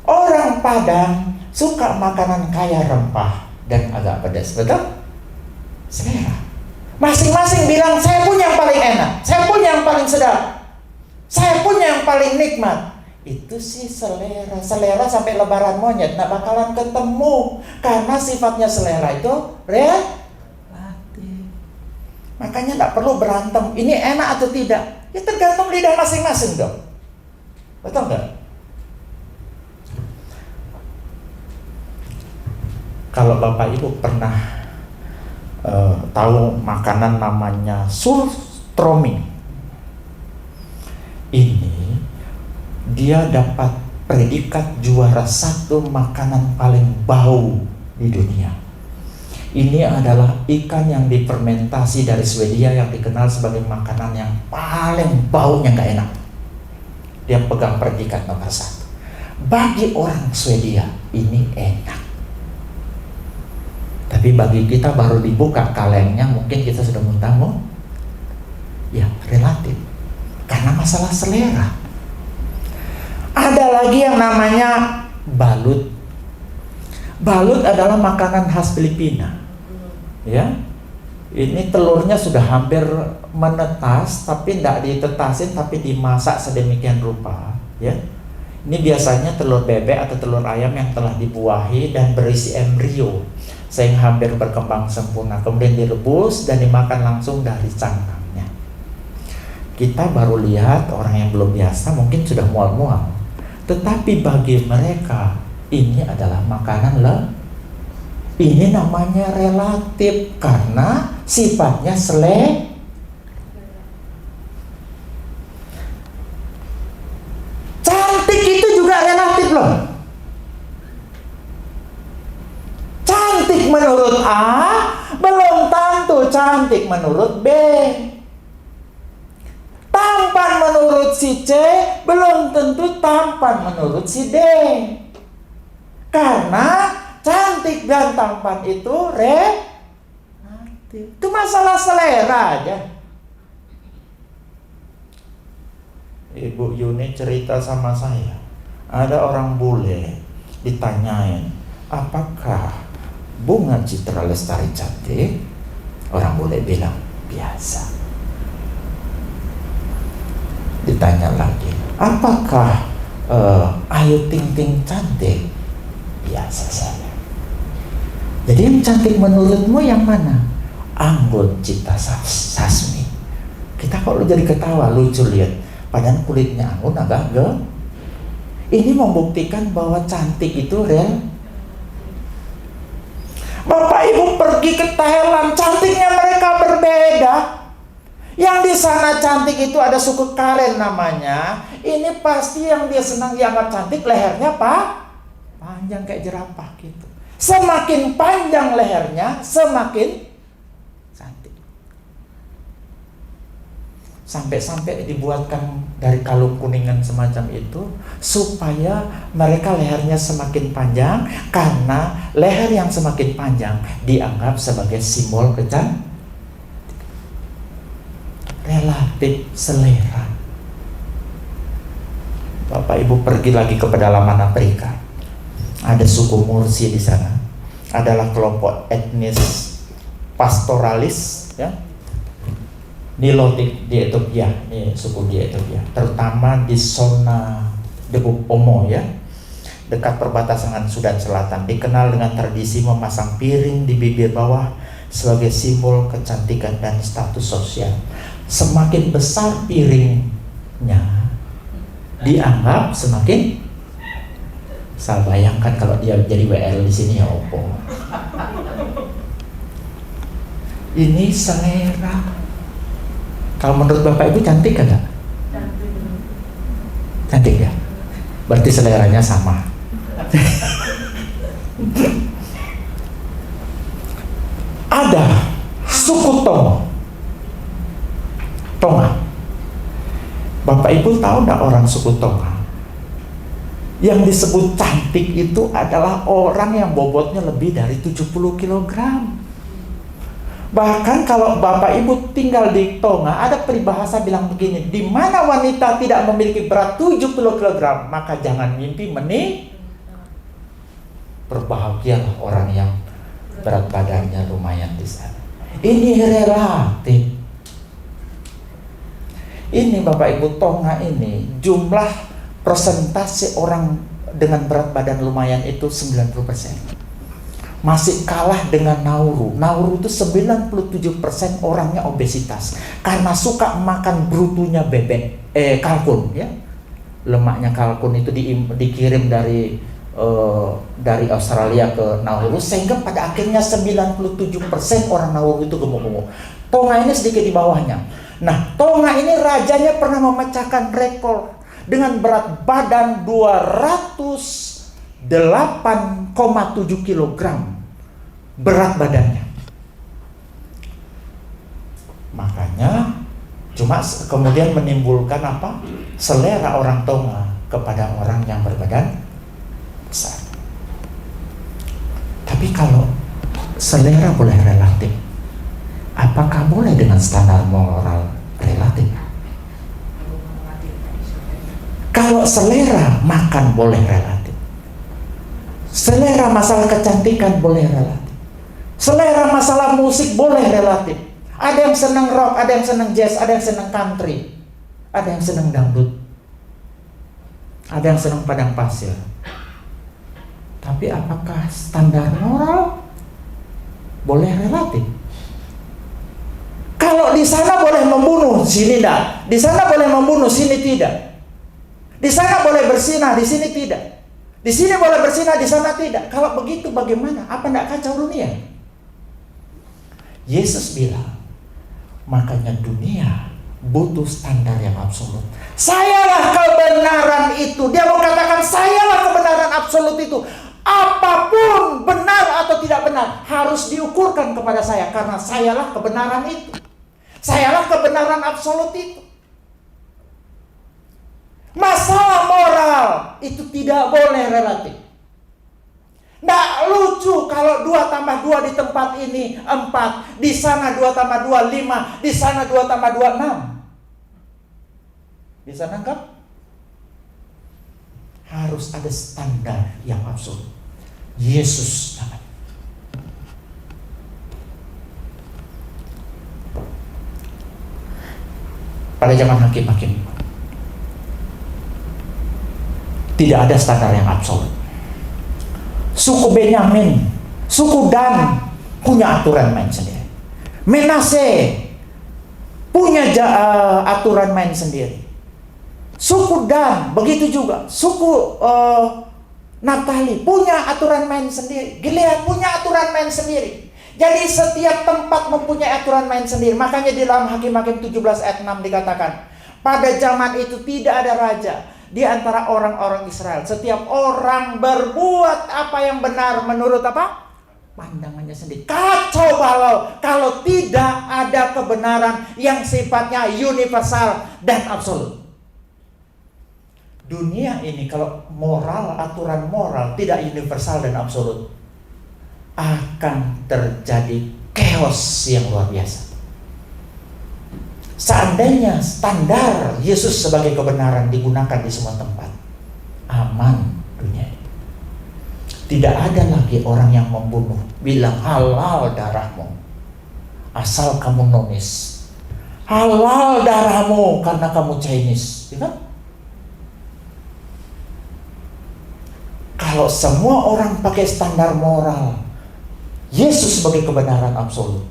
S1: Orang Padang suka makanan kaya rempah dan agak pedas. Betul? Selera. Masing-masing bilang, saya punya yang paling enak, saya punya yang paling sedap, saya punya yang paling nikmat. Itu sih selera. Selera sampai lebaran monyet nggak bakalan ketemu. Karena sifatnya selera itu relatif. Makanya nggak perlu berantem, ini enak atau tidak. Ya tergantung lidah masing-masing dong. Betul nggak? Kalau Bapak Ibu pernah tahu makanan namanya surströmming, ini dia dapat predikat juara 1 makanan paling bau di dunia. Ini adalah ikan yang difermentasi dari Swedia yang dikenal sebagai makanan yang paling baunya gak enak. Dia pegang predikat nomor 1. Bagi orang Swedia ini enak. Tapi bagi kita baru dibuka kalengnya, mungkin kita sudah muntah. Ya, relatif. Karena masalah selera. Ada lagi yang namanya balut. Balut adalah makanan khas Filipina. Ya. Ini telurnya sudah hampir menetas, tapi tidak ditetasin, tapi dimasak sedemikian rupa. Ya. Ini biasanya telur bebek atau telur ayam yang telah dibuahi dan berisi embrio sehingga hampir berkembang sempurna, kemudian direbus dan dimakan langsung dari cangkangnya. Kita baru lihat orang yang belum biasa mungkin sudah mual-mual, tetapi bagi mereka ini adalah makanan ini namanya relatif karena sifatnya cantik itu juga relatif loh. Cantik menurut A belum tentu cantik menurut B. Tampan menurut si C belum tentu tampan menurut si D. Karena cantik dan tampan itu relatif. Itu masalah selera aja. Ibu Yuni cerita sama saya, ada orang bule ditanyain, apakah Bunga Citra Lestari cantik? Orang bule bilang biasa. Ditanya lagi, apakah Ayu Ting Ting cantik? Biasa saja. Jadi yang cantik menurutmu yang mana? Anggun Cita Sasmi. Kita kok jadi ketawa, lucu lihat. Padahal kulitnya Anggun agak Ini membuktikan bahwa cantik itu real. Bapak Ibu pergi ke Thailand, cantiknya mereka berbeda. Yang di sana cantik itu ada suku Karen namanya. Ini pasti yang dia senang dianggap cantik, lehernya panjang kayak jerapah gitu. Semakin panjang lehernya, semakin cantik. Sampai-sampai dibuatkan dari kalung kuningan semacam itu supaya mereka lehernya semakin panjang, karena leher yang semakin panjang dianggap sebagai simbol kecantikan. Relatif selera. Bapak Ibu pergi lagi ke pedalaman Afrika. Ada suku Mursi di sana. Adalah kelompok etnis pastoralis, ya. Nilotik di Ethiopia, ini suku di Ethiopia, terutama di zona Debu Omo, ya, dekat perbatasan dengan Sudan Selatan, dikenal dengan tradisi memasang piring di bibir bawah sebagai simbol kecantikan dan status sosial. Semakin besar piringnya, dianggap semakin Saya bayangkan kalau dia jadi WL di sini ya opo. Ini selera. Kalau menurut Bapak Ibu cantik kan? Cantik ya? Berarti seleranya sama. Ada suku Tonga. Bapak Ibu tahu enggak orang suku Tonga? Yang disebut cantik itu adalah orang yang bobotnya lebih dari 70 kg. Bahkan kalau Bapak Ibu tinggal di Tonga, ada peribahasa bilang begini, di mana wanita tidak memiliki berat 70 kg, maka jangan mimpi menikah. Berbahagialah orang yang berat badannya lumayan di sana. Ini relatif. Ini Bapak Ibu, Tonga ini jumlah persentase orang dengan berat badan lumayan itu 90%. Masih kalah dengan Nauru. Nauru itu 97% orangnya obesitas karena suka makan brutunya bebek, kalkun ya. Lemaknya kalkun itu dikirim dari Australia ke Nauru, sehingga pada akhirnya 97% orang Nauru itu gemuk-gemuk. Tonga ini sedikit di bawahnya. Nah, Tonga ini rajanya pernah memecahkan rekor dengan berat badan 208,7 kg berat badannya. Makanya cuma kemudian menimbulkan apa? Selera orang Tonga kepada orang yang berbadan besar. Tapi kalau selera boleh relatif, apakah boleh dengan standar moral relatif? Kalau selera makan boleh relatif, selera masalah kecantikan boleh relatif, selera masalah musik boleh relatif. Ada yang senang rock, ada yang senang jazz, ada yang senang country, ada yang senang dangdut, ada yang senang padang pasir. Tapi apakah standar moral boleh relatif? Kalau di sana boleh membunuh, sini tidak. Di sana boleh membunuh, sini tidak. Di sana boleh bersinah, di sini tidak. Di sini boleh bersinah, di sana tidak. Kalau begitu bagaimana? Apa tidak kacau dunia? Yesus bilang, makanya dunia butuh standar yang absolut. Sayalah kebenaran itu. Dia mau katakan, sayalah kebenaran absolut itu. Apapun benar atau tidak benar harus diukurkan kepada saya, karena sayalah kebenaran itu. Sayalah kebenaran absolut itu. Masalah moral itu tidak boleh relatif. Nggak lucu kalau 2 tambah 2 di tempat ini 4, di sana 2 tambah 2 5, di sana 2 tambah 2 6. Bisa nangkap? Harus ada standar yang absolut. Yesus namanya. Pada zaman hakim-hakim tidak ada standar yang absolut. Suku Benyamin, suku Dan punya aturan main sendiri. Menase punya aturan main sendiri. Suku Dan begitu juga. Suku Naftali punya aturan main sendiri. Gilead punya aturan main sendiri. Jadi setiap tempat mempunyai aturan main sendiri. Makanya di dalam Hakim-Hakim 17 ayat 6 dikatakan, pada zaman itu tidak ada raja di antara orang-orang Israel. Setiap orang berbuat apa yang benar menurut apa? Pandangannya sendiri. Kacau balau kalau tidak ada kebenaran yang sifatnya universal dan absolut. Dunia ini kalau moral, aturan moral tidak universal dan absolut, akan terjadi chaos yang luar biasa. Seandainya standar Yesus sebagai kebenaran digunakan di semua tempat, aman dunia ini. Tidak ada lagi orang yang membunuh bilang halal darahmu asal kamu nonis, halal darahmu karena kamu Chinese, ya kan? Kalau semua orang pakai standar moral Yesus sebagai kebenaran absolut,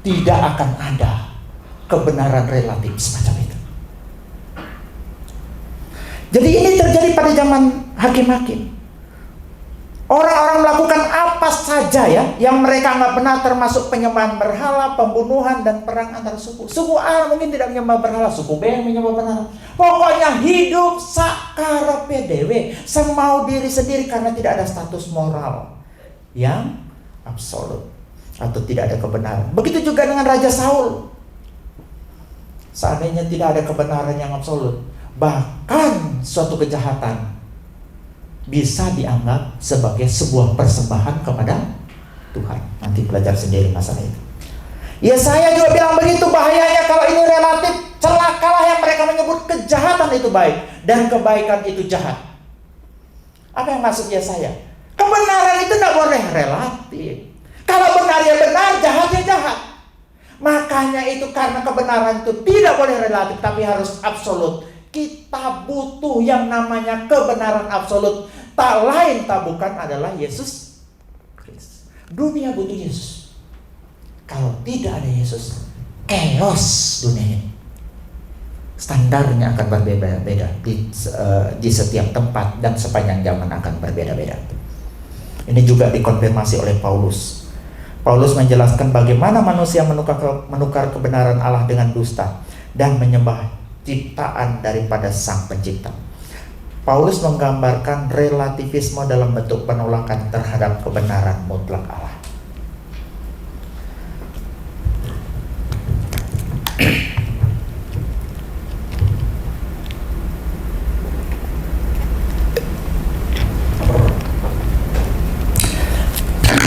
S1: tidak akan ada kebenaran relatif semacam itu. Jadi ini terjadi pada zaman hakim-hakim. Orang-orang melakukan apa saja ya yang mereka anggap benar, termasuk penyembahan berhala, pembunuhan, dan perang antar suku. Suku A mungkin tidak menyembah berhala, suku B yang menyembah berhala. Pokoknya hidup sakarepe dewe, semau diri sendiri, karena tidak ada status moral yang absolut atau tidak ada kebenaran. Begitu juga dengan Raja Saul. Seandainya tidak ada kebenaran yang absolut, bahkan suatu kejahatan bisa dianggap sebagai sebuah persembahan kepada Tuhan. Nanti belajar sendiri masalah itu. Ya, saya juga bilang begitu bahayanya kalau ini relatif. Celakalah yang mereka menyebut kejahatan itu baik dan kebaikan itu jahat. Apa yang maksudnya saya? Kebenaran itu tidak boleh relatif. Kalau benar ya benar, jahat ya jahat. Makanya itu, karena kebenaran itu tidak boleh relatif tapi harus absolut. Kita butuh yang namanya kebenaran absolut. Tak lain tak bukan adalah Yesus Kristus. Dunia butuh Yesus. Kalau tidak ada Yesus, chaos dunia ini. Standarnya akan berbeda-beda di setiap tempat dan sepanjang zaman akan berbeda-beda. Ini juga dikonfirmasi oleh Paulus. Paulus menjelaskan bagaimana manusia menukar kebenaran Allah dengan dusta dan menyembah ciptaan daripada Sang Pencipta. Paulus menggambarkan relativisme dalam bentuk penolakan terhadap kebenaran mutlak Allah.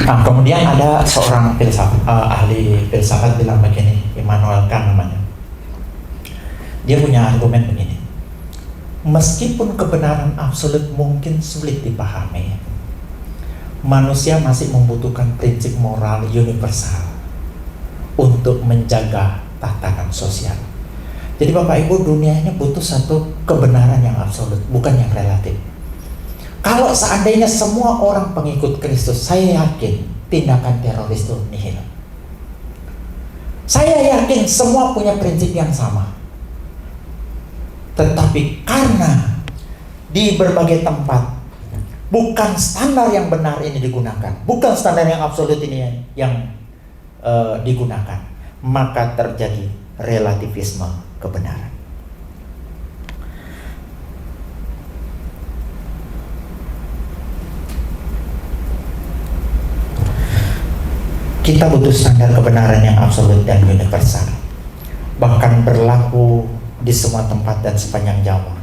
S1: Nah, kemudian ada seorang ahli filsafat bilang begini, Immanuel Kant namanya. Dia punya argumen begini. Meskipun kebenaran absolut mungkin sulit dipahami, manusia masih membutuhkan prinsip moral universal untuk menjaga tatanan sosial. Jadi Bapak Ibu, dunia ini butuh satu kebenaran yang absolut, bukan yang relatif. Kalau seandainya semua orang pengikut Kristus, saya yakin tindakan teroris itu nihil. Saya yakin semua punya prinsip yang sama. Tetapi karena di berbagai tempat bukan standar yang benar ini digunakan, bukan standar yang absolut ini yang digunakan, maka terjadi relativisme kebenaran. Kita butuh standar kebenaran yang absolut dan universal, bahkan berlaku di semua tempat dan sepanjang zaman.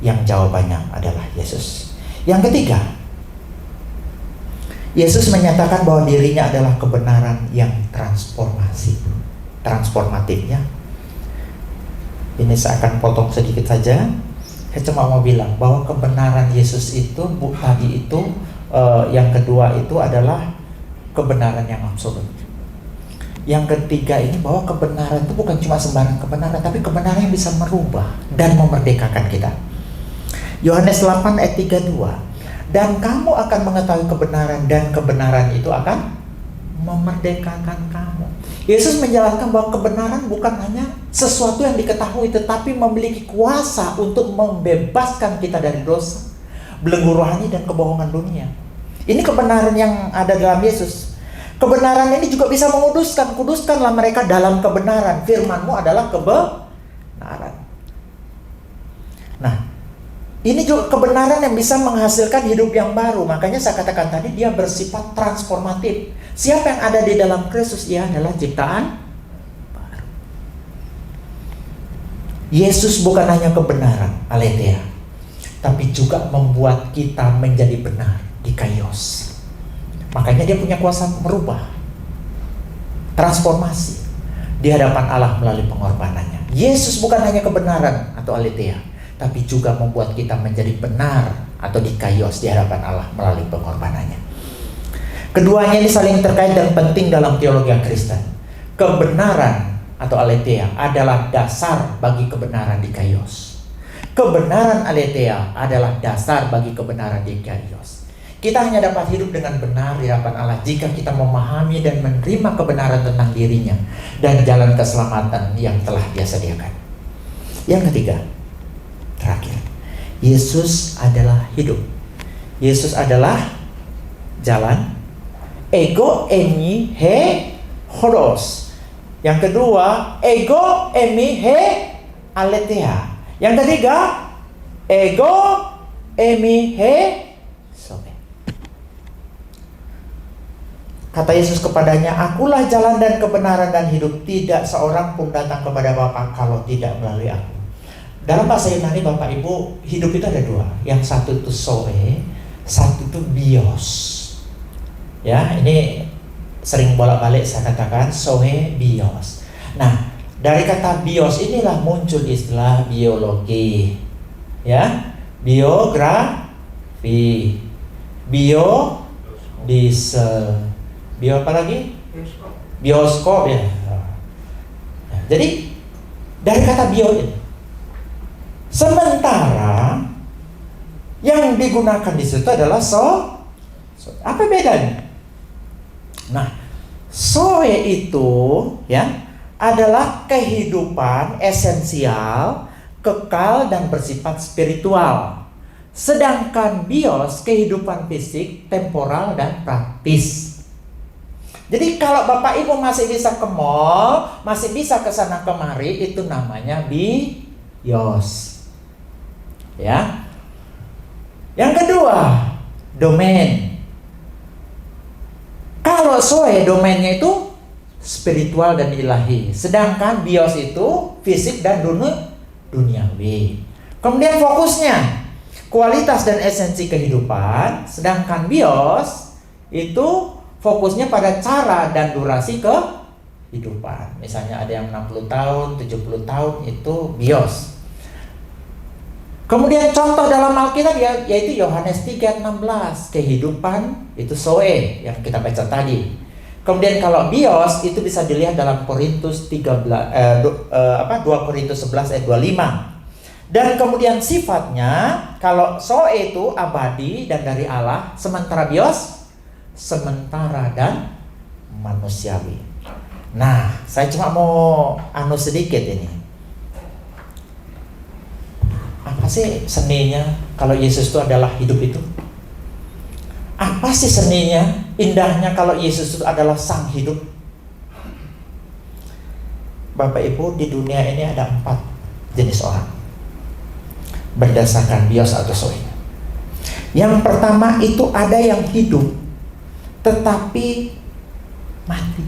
S1: Yang jawabannya adalah Yesus. Yang ketiga, Yesus menyatakan bahwa dirinya adalah kebenaran yang transformatifnya. Ini saya akan potong sedikit saja. Saya cuma mau bilang bahwa kebenaran Yesus itu yang kedua itu adalah kebenaran yang absolut. Yang ketiga ini bahwa kebenaran itu bukan cuma sembarang kebenaran, tapi kebenaran yang bisa merubah dan memerdekakan kita. Yohanes 8 ayat 32. Dan kamu akan mengetahui kebenaran, dan kebenaran itu akan memerdekakan kamu. Yesus menjelaskan bahwa kebenaran bukan hanya sesuatu yang diketahui, tetapi memiliki kuasa untuk membebaskan kita dari dosa, belenggu rohani, dan kebohongan dunia. Ini kebenaran yang ada dalam Yesus. Kebenaran ini juga bisa menguduskan. Kuduskanlah mereka dalam kebenaran. Firman-Mu adalah kebenaran. Nah, ini juga kebenaran yang bisa menghasilkan hidup yang baru. Makanya saya katakan tadi, dia bersifat transformatif. Siapa yang ada di dalam Kristus, ia adalah ciptaan baru. Yesus bukan hanya kebenaran, aletheia, tapi juga membuat kita menjadi benar, dikaios. Makanya dia punya kuasa merubah, transformasi di hadapan Allah melalui pengorbanannya. Yesus bukan hanya kebenaran atau aletheia, tapi juga membuat kita menjadi benar atau dikaios di hadapan Allah melalui pengorbanannya. Keduanya ini saling terkait dan penting dalam teologi Kristen. Kebenaran atau aletheia adalah dasar bagi kebenaran dikaios. Kebenaran aletheia adalah dasar bagi kebenaran dikaios. Kita hanya dapat hidup dengan benar di hadapan Allah jika kita memahami dan menerima kebenaran tentang dirinya dan jalan keselamatan yang telah Dia sediakan. Yang ketiga, terakhir, Yesus adalah hidup. Yesus adalah jalan. Ego eimi he hodos. Yang kedua, ego eimi he aletheia. Yang ketiga, ego eimi he soe. Kata Yesus kepadanya, akulah jalan dan kebenaran dan hidup. Tidak seorang pun datang kepada Bapa kalau tidak melalui aku. Dalam bahasa Yunani Bapak Ibu, hidup itu ada dua. Yang satu itu soe, satu itu bios. Ya, ini sering bolak-balik saya katakan soe bios. Nah, dari kata bios inilah muncul istilah biologi. Ya, biografi, biodiesel, bio apa lagi? Bioskop ya. Jadi dari kata bio ini. Sementara yang digunakan di situ adalah apa bedanya? Nah, soe itu ya adalah kehidupan esensial, kekal dan bersifat spiritual. Sedangkan bios kehidupan fisik, temporal dan praktis. Jadi kalau Bapak Ibu masih bisa ke mall, masih bisa ke sana kemari, itu namanya bios. Ya. Yang kedua, domain. Kalau soe domainnya itu spiritual dan ilahi, sedangkan bios itu fisik dan duniawi. Kemudian fokusnya kualitas dan esensi kehidupan, sedangkan bios itu fokusnya pada cara dan durasi kehidupan. Misalnya ada yang 60 tahun, 70 tahun itu bios. Kemudian contoh dalam Alkitab yaitu Yohanes 3:16, kehidupan itu soe yang kita baca tadi. Kemudian kalau bios itu bisa dilihat dalam Korintus 2 Korintus 11 ayat 25. Dan kemudian sifatnya kalau soe itu abadi dan dari Allah, sementara bios sementara dan manusiawi. Nah, saya cuma mau sedikit ini. Apa sih seninya kalau Yesus itu adalah hidup itu? Apa sih seninya, indahnya kalau Yesus itu adalah sang hidup? Bapak Ibu, di dunia ini ada 4 jenis orang berdasarkan bios atau soe. Yang pertama itu ada yang hidup tetapi mati.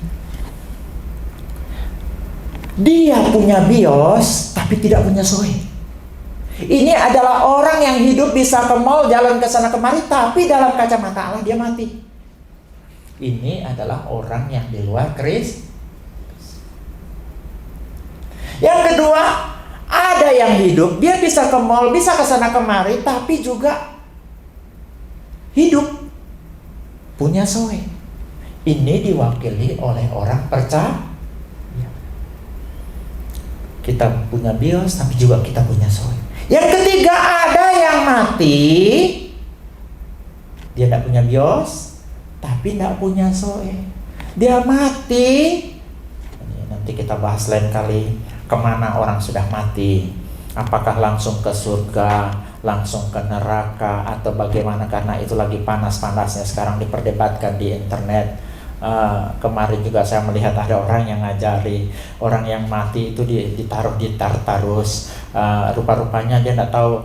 S1: Dia punya bios tapi tidak punya soe. Ini adalah orang yang hidup bisa ke mall, jalan ke sana kemari, tapi dalam kacamata Allah dia mati. Ini adalah orang yang di luar Kristus. Yang kedua, ada yang hidup, dia bisa ke mall, bisa ke sana kemari, tapi juga hidup punya soe. Ini diwakili oleh orang percaya. Kita punya bios, tapi juga kita punya soe. Yang ketiga, ada yang mati, dia tidak punya bios, tapi tidak punya soe. Dia mati. Nanti kita bahas lain kali, kemana orang sudah mati. Apakah langsung ke surga, langsung ke neraka, atau bagaimana? Karena itu lagi panas-panasnya sekarang diperdebatkan di internet. Kemarin juga saya melihat ada orang yang ngajari orang yang mati itu ditaruh di Tartarus. Rupa-rupanya dia tidak tahu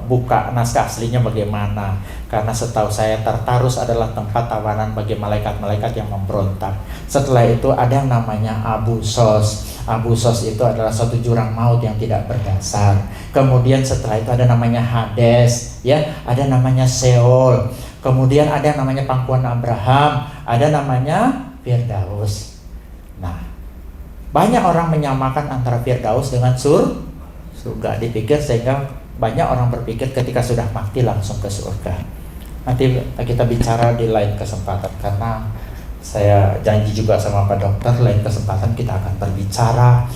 S1: buka naskah aslinya bagaimana, karena setahu saya Tartarus adalah tempat tawanan bagi malaikat-malaikat yang memberontak. Setelah itu ada yang namanya Abu Sos. Abu Sos itu adalah suatu jurang maut yang tidak berdasar. Kemudian setelah itu ada namanya Hades, ya, ada namanya Seol. Kemudian ada yang namanya pangkuan Abraham, ada namanya Firdaus. Nah, banyak orang menyamakan antara Firdaus dengan surga, dipikir, sehingga banyak orang berpikir ketika sudah mati langsung ke surga. Nanti kita bicara di lain kesempatan, karena saya janji juga sama Pak Dokter, lain kesempatan kita akan berbicara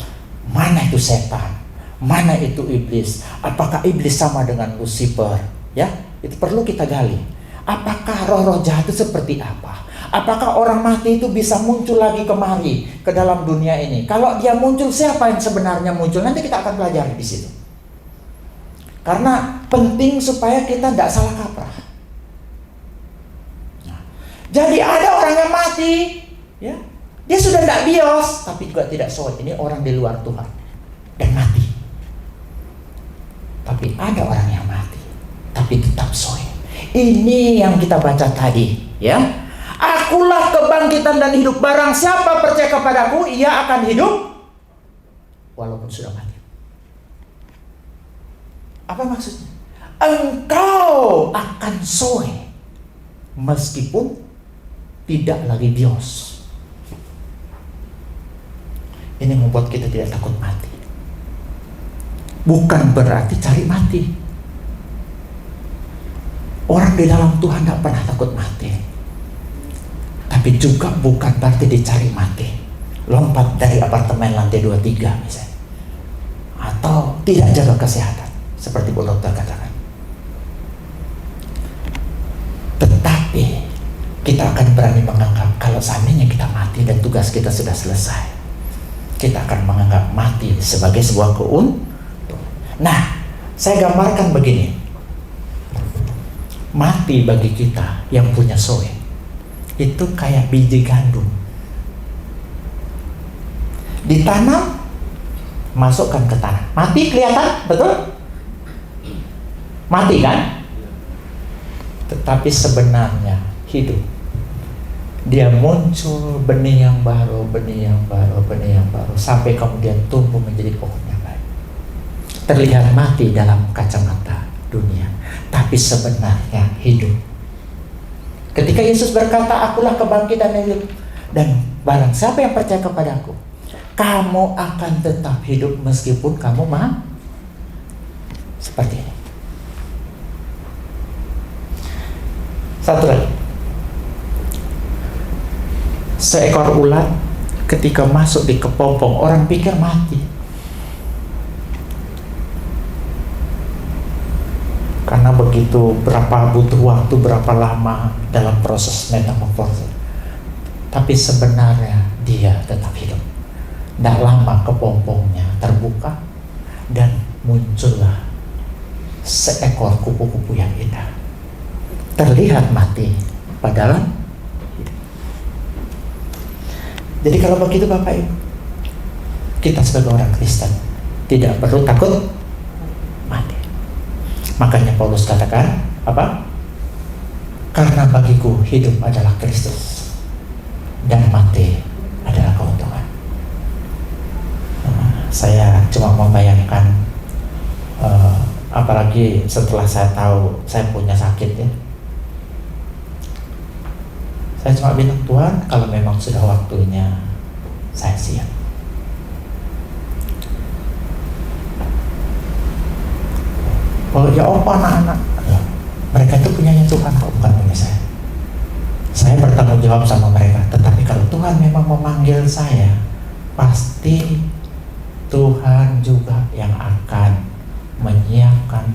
S1: mana itu setan, mana itu iblis, apakah iblis sama dengan Lucifer, ya, itu perlu kita gali. Apakah roh-roh jahat itu seperti apa? Apakah orang mati itu bisa muncul lagi kemari ke dalam dunia ini? Kalau dia muncul, siapa yang sebenarnya muncul? Nanti kita akan pelajari di situ. Karena penting supaya kita tidak salah kaprah. Jadi ada orang yang mati, ya, dia sudah tidak bios, tapi juga tidak soe. Ini orang di luar Tuhan dan mati. Tapi ada orang yang mati, tapi tetap soe. Ini yang kita baca tadi, ya. Akulah kebangkitan dan hidup. Barang siapa percaya kepadaku, ia akan hidup walaupun sudah mati. Apa maksudnya? Engkau akan soe meskipun tidak lagi bios. Ini membuat kita tidak takut mati. Bukan berarti cari mati. Orang di dalam Tuhan tidak pernah takut mati. Tapi juga bukan berarti dicari mati. Lompat dari apartemen lantai 23 misalnya. Atau tidak jaga kesehatan, seperti Bu Dokter katakan. Tetapi kita akan berani menganggap kalau seandainya kita mati dan tugas kita sudah selesai, kita akan menganggap mati sebagai sebuah keuntungan. Nah, saya gambarkan begini. Mati bagi kita yang punya soe itu kayak biji gandum. Ditanam, masukkan ke tanah. Mati kelihatan, betul? Mati kan? Tetapi sebenarnya hidup. Dia muncul benih yang baru, benih yang baru, benih yang baru, sampai kemudian tumbuh menjadi pohon yang baik. Terlihat mati dalam kacamata dunia, tapi sebenarnya hidup. Ketika Yesus berkata, akulah kebangkitan dan hidup, dan barang siapa yang percaya kepadaku, kamu akan tetap hidup meskipun kamu mati. Seperti ini. Satu lagi. Seekor ulat ketika masuk di kepompong, orang pikir mati. Karena begitu butuh waktu berapa lama dalam proses metamorfosis. Tapi sebenarnya dia tetap hidup. Tidak lama kepompongnya terbuka dan muncullah seekor kupu-kupu yang indah. Terlihat mati, padahal hidup. Jadi kalau begitu Bapak Ibu, kita sebagai orang Kristen tidak perlu takut mati. Makanya Paulus katakan apa? Karena bagiku hidup adalah Kristus dan mati adalah keuntungan. Saya cuma membayangkan, apalagi setelah saya tahu saya punya sakit ya. Saya cuma bilang, Tuhan, kalau memang sudah waktunya, saya siap. Oh ya, anak-anak, mereka itu punyanya Tuhan, kok bukan punya saya. Saya bertanggung jawab sama mereka. Tetapi kalau Tuhan memang memanggil saya, pasti Tuhan juga yang akan menyiapkan,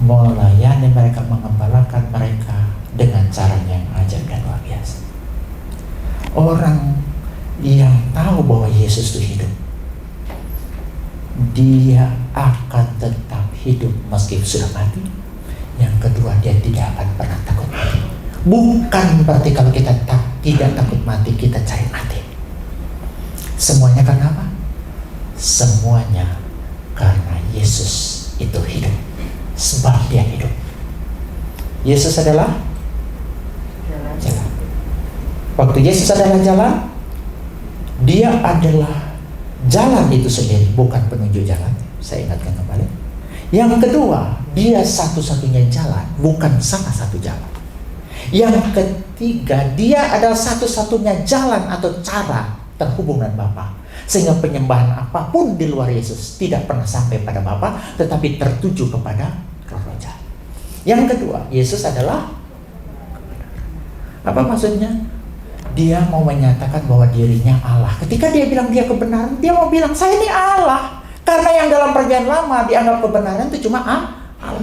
S1: melayani mereka, mengembalakan mereka dengan caranya yang ajaib dan luar biasa. Orang yang tahu bahwa Yesus itu hidup, dia akan tetap hidup meski sudah mati. Yang kedua, dia tidak akan pernah takut mati. Bukan berarti kalau kita tidak takut mati, kita cari mati. Semuanya karena apa? Semuanya karena Yesus itu hidup. Sebab dia hidup. Yesus adalah jalan. Waktu Yesus adalah jalan, dia adalah jalan itu sendiri, bukan penunjuk jalan. Saya ingatkan kembali. Yang kedua, dia satu-satunya jalan, bukan salah satu jalan. Yang ketiga, dia adalah satu-satunya jalan atau cara terhubung dengan Bapa. Sehingga penyembahan apapun di luar Yesus tidak pernah sampai pada Bapa, tetapi tertuju kepada Roh Jahat. Yang kedua, Yesus adalah apa maksudnya? Dia mau menyatakan bahwa dirinya Allah. Ketika dia bilang dia kebenaran, dia mau bilang saya ini Allah. Karena yang dalam perjanjian lama dianggap kebenaran itu cuma Allah.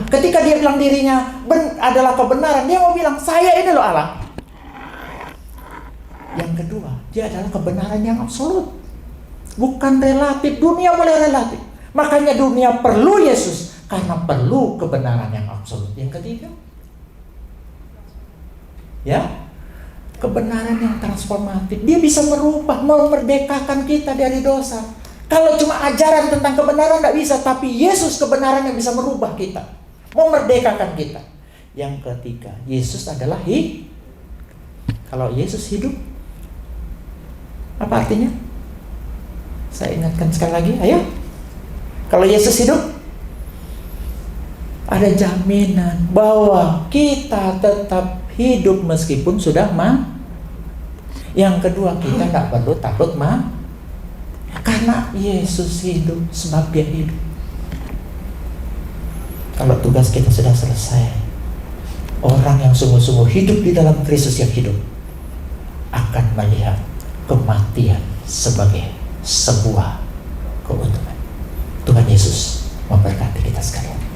S1: Ketika dia bilang dirinya adalah kebenaran, dia mau bilang saya ini loh Allah. Yang kedua, dia adalah kebenaran yang absolut, bukan relatif. Dunia boleh relatif, makanya dunia perlu Yesus karena perlu kebenaran yang absolut. Yang ketiga, ya, kebenaran yang transformatif. Dia bisa merubah, memerdekakan kita dari dosa. Kalau cuma ajaran tentang kebenaran tidak bisa, tapi Yesus kebenaran yang bisa merubah kita, memerdekakan kita. Yang ketiga, Yesus adalah hidup. Kalau Yesus hidup, apa artinya? Saya ingatkan sekali lagi, ayo. Kalau Yesus hidup, ada jaminan bahwa kita tetap hidup meskipun sudah mati. Yang kedua, kita tidak perlu takut mati. Karena Yesus hidup, sebab Dia hidup. Kalau tugas kita sudah selesai, orang yang sungguh-sungguh hidup di dalam Kristus yang hidup akan melihat kematian sebagai sebuah keuntungan. Tuhan Yesus memberkati kita sekalian.